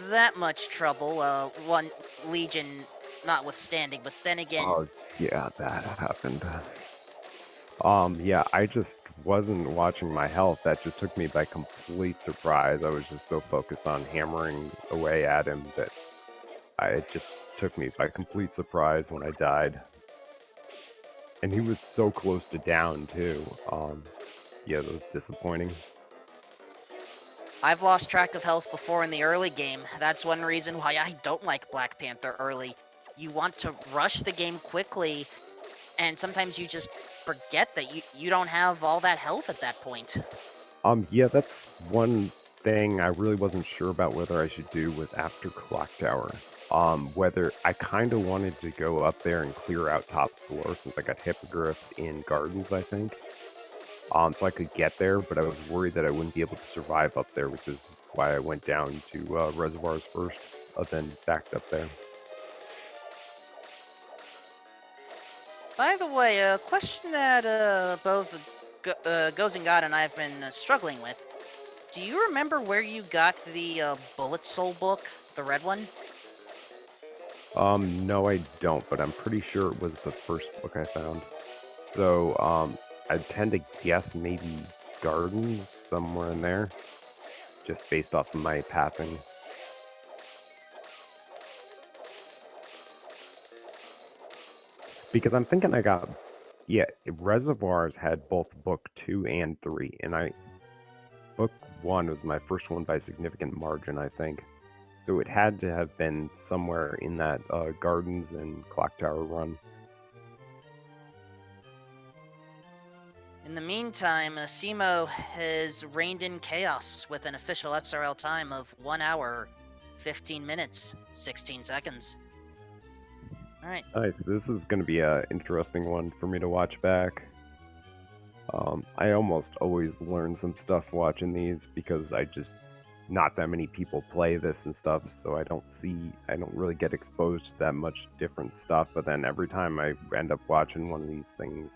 that much trouble. One Legion notwithstanding. But then again, Oh, yeah, that happened. Yeah, I just wasn't watching my health. That just took me by complete surprise. I was just so focused on hammering away at him that it just took me by complete surprise when I died. And he was so close to down, too. Yeah, that was disappointing. I've lost track of health before in the early game. That's one reason why I don't like Black Panther early. You want to rush the game quickly, and sometimes you just forget that you don't have all that health at that point. Yeah, that's one thing I really wasn't sure about whether I should do was after Clock Tower. Whether I kind of wanted to go up there and clear out top floor since I got Hippogriff in Gardens, I think. So I could get there, but I was worried that I wouldn't be able to survive up there, which is why I went down to Reservoirs first, then backed up there. By the way, a question that both Goes and God and I have been struggling with. Do you remember where you got the Bullet Soul book, the red one? No, I don't, but I'm pretty sure it was the first book I found. So, I tend to guess maybe Gardens, somewhere in there, just based off of my pathing. Because I'm thinking I got, yeah, Reservoirs had both book 2 and 3, and book 1 was my first one by a significant margin, I think. So it had to have been somewhere in that Gardens and Clock Tower run. In the meantime, cemo has reigned in chaos with an official SRL time of 1 hour, 15 minutes, 16 seconds. Alright. Nice. This is going to be an interesting one for me to watch back. I almost always learn some stuff watching these because not that many people play this and stuff, so I don't really get exposed to that much different stuff, but then every time I end up watching one of these things,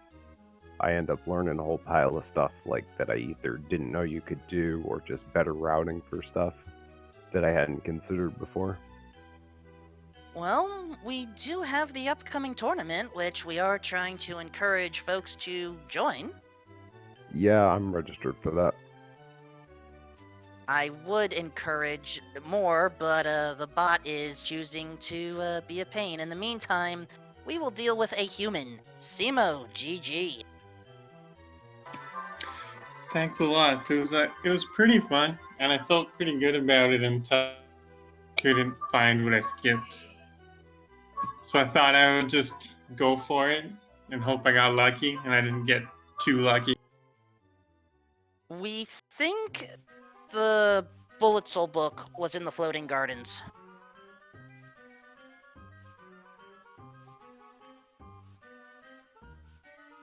I end up learning a whole pile of stuff like that I either didn't know you could do or just better routing for stuff that I hadn't considered before. Well, we do have the upcoming tournament, which we are trying to encourage folks to join. Yeah, I'm registered for that. I would encourage more, but the bot is choosing to be a pain. In the meantime, we will deal with a human. cemo, GG. Thanks a lot. It was pretty fun, and I felt pretty good about it until I couldn't find what I skipped. So I thought I would just go for it and hope I got lucky, and I didn't get too lucky. We think the Bullet Soul book was in the Floating Gardens.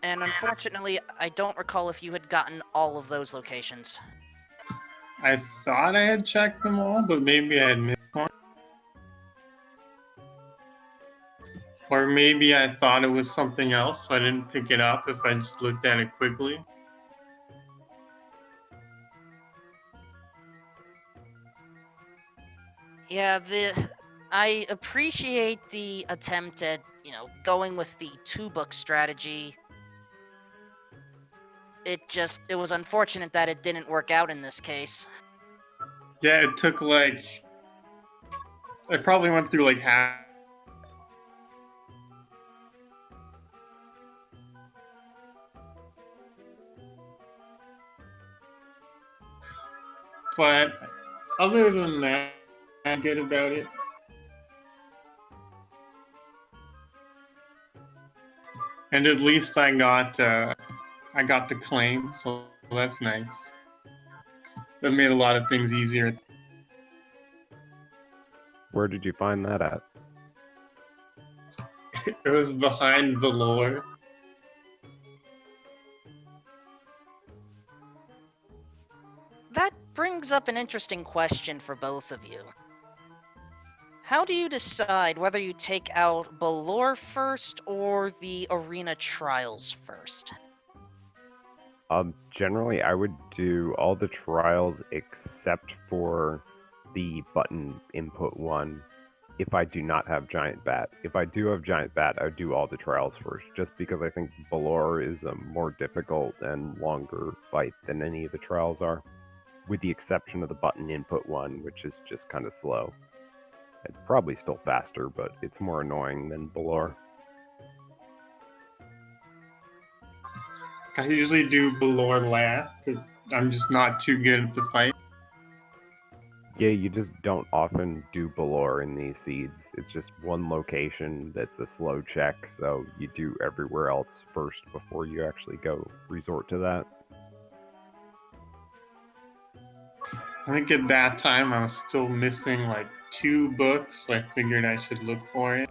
And unfortunately, I don't recall if you had gotten all of those locations. I thought I had checked them all, but maybe I had missed one. Or maybe I thought it was something else, so I didn't pick it up if I just looked at it quickly. Yeah, I appreciate the attempt at, going with the 2-book strategy. It was unfortunate that it didn't work out in this case. Yeah, it took I probably went through half. But other than that, I'm good about it. And at least I got the claim, so that's nice. That made a lot of things easier. Where did you find that at? It was behind the lore. That brings up an interesting question for both of you. How do you decide whether you take out Balor first or the Arena Trials first? Generally, I would do all the trials except for the button input one, if I do not have Giant Bat. If I do have Giant Bat, I would do all the trials first, just because I think Balor is a more difficult and longer fight than any of the trials are, with the exception of the button input one, which is just kind of slow. It's probably still faster, but it's more annoying than Balor. I usually do Balor last because I'm just not too good at the fight. Yeah, you just don't often do Balor in these seeds. It's just one location that's a slow check, so you do everywhere else first before you actually go resort to that. I think at that time I was still missing like 2 books, so I figured I should look for it.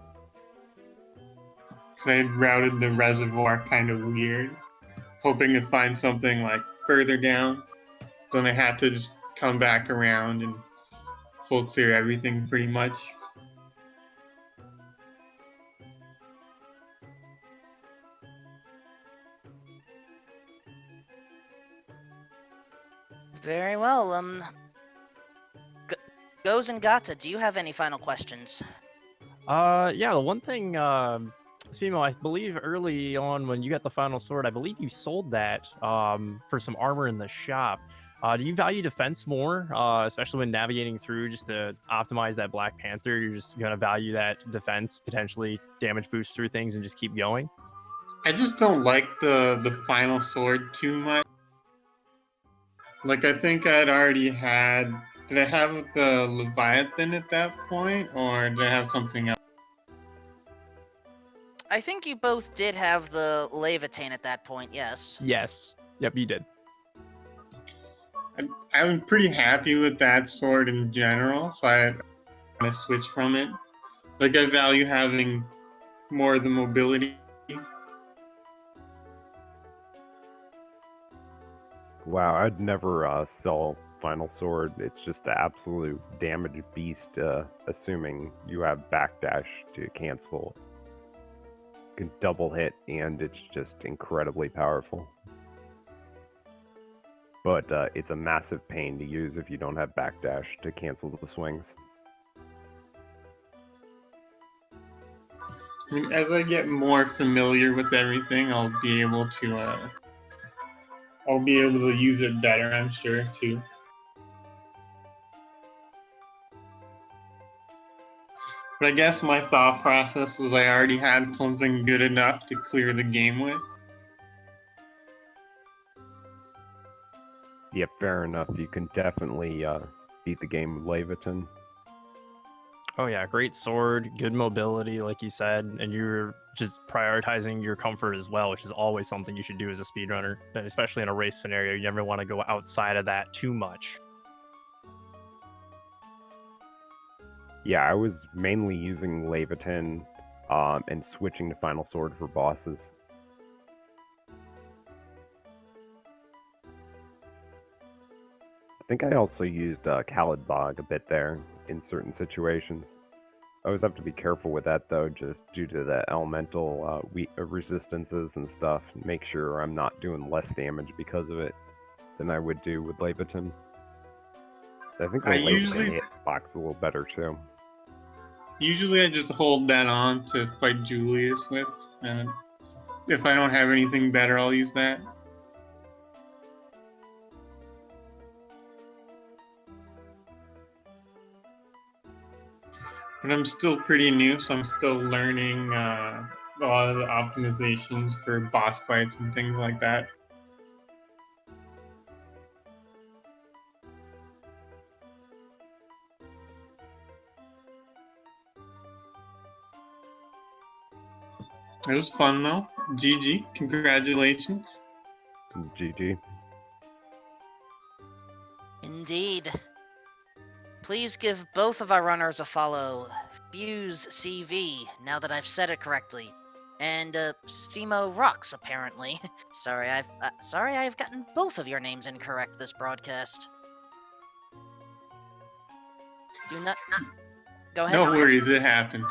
Because I had routed the reservoir kind of weird, hoping to find something like further down. Then I had to just come back around and full clear everything pretty much. Very well. Goes and Gata, do you have any final questions? Yeah, the one thing, Cemo, I believe early on when you got the final sword, I believe you sold that for some armor in the shop. Do you value defense more, especially when navigating through just to optimize that Black Panther? You're just going to value that defense, potentially damage boost through things, and just keep going? I just don't like the final sword too much. Like, I think I'd already had. Did I have the Leviathan at that point, or did I have something else? I think you both did have the Leviathan at that point, yes. Yes. Yep, you did. I'm pretty happy with that sword in general, so I kind of switched from it. Like, I value having more of the mobility. Wow, I'd never sell Final Sword. It's just an absolute damage beast, assuming you have backdash to cancel. You can double hit, and it's just incredibly powerful. But it's a massive pain to use if you don't have backdash to cancel the swings. I mean, as I get more familiar with everything, I'll be able to use it better, I'm sure, too. But I guess my thought process was I already had something good enough to clear the game with. Yeah, fair enough. You can definitely beat the game with Leviathan. Oh yeah, great sword, good mobility, like you said, and you're just prioritizing your comfort as well, which is always something you should do as a speedrunner, and especially in a race scenario. You never want to go outside of that too much. Yeah, I was mainly using Leviathan and switching to Final Sword for bosses. I think I also used Khalid Bog a bit there in certain situations. I always have to be careful with that though, just due to the elemental resistances and stuff. Make sure I'm not doing less damage because of it than I would do with Leviathan. I think the Leviathan hitbox a little better too. Usually I just hold that on to fight Julius with, and if I don't have anything better, I'll use that. But I'm still pretty new, so I'm still learning a lot of the optimizations for boss fights and things like that. It was fun though. GG, congratulations. GG. Indeed. Please give both of our runners a follow. fusecv, now that I've said it correctly. And Cemo Rocks, apparently. Sorry, I've gotten both of your names incorrect this broadcast. Do not go ahead. No worries, it happens.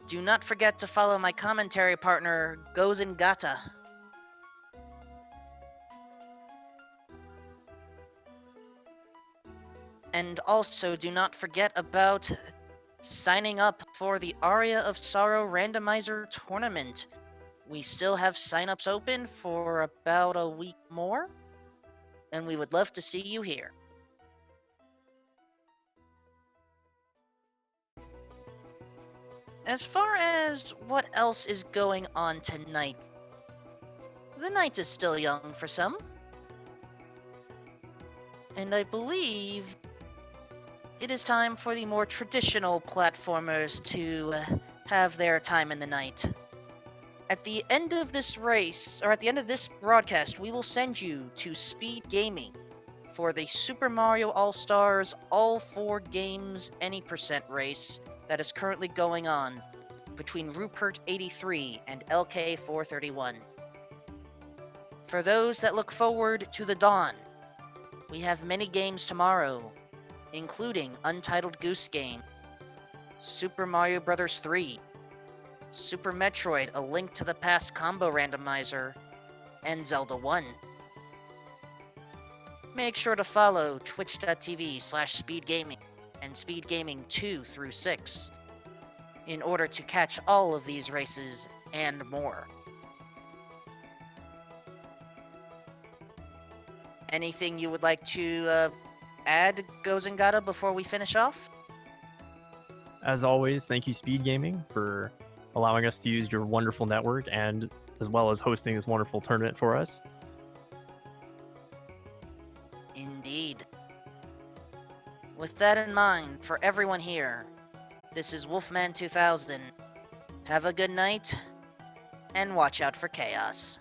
Do not forget to follow my commentary partner, Goes and Gata. And also, do not forget about signing up for the Aria of Sorrow Randomizer tournament. We still have signups open for about a week more, and we would love to see you here. As far as what else is going on tonight, the night is still young for some, and I believe it is time for the more traditional platformers to have their time in the night. At the end of this race, or at the end of this broadcast, we will send you to SpeedGaming for the Super Mario All-Stars All 4 Games Any Percent race that is currently going on between Rupert83 and LK431. For those that look forward to the dawn, we have many games tomorrow, including Untitled Goose Game, Super Mario Bros. 3, Super Metroid: A Link to the Past Combo Randomizer, and Zelda 1. Make sure to follow twitch.tv/speedgaming and speedgaming 2 through 6 in order to catch all of these races and more. Anything you would like to add, Gozengata, before we finish off? As always, thank you, SpeedGaming, for allowing us to use your wonderful network and as well as hosting this wonderful tournament for us. Indeed. With that in mind, for everyone here, this is Wolfman 2000. Have a good night, and watch out for chaos.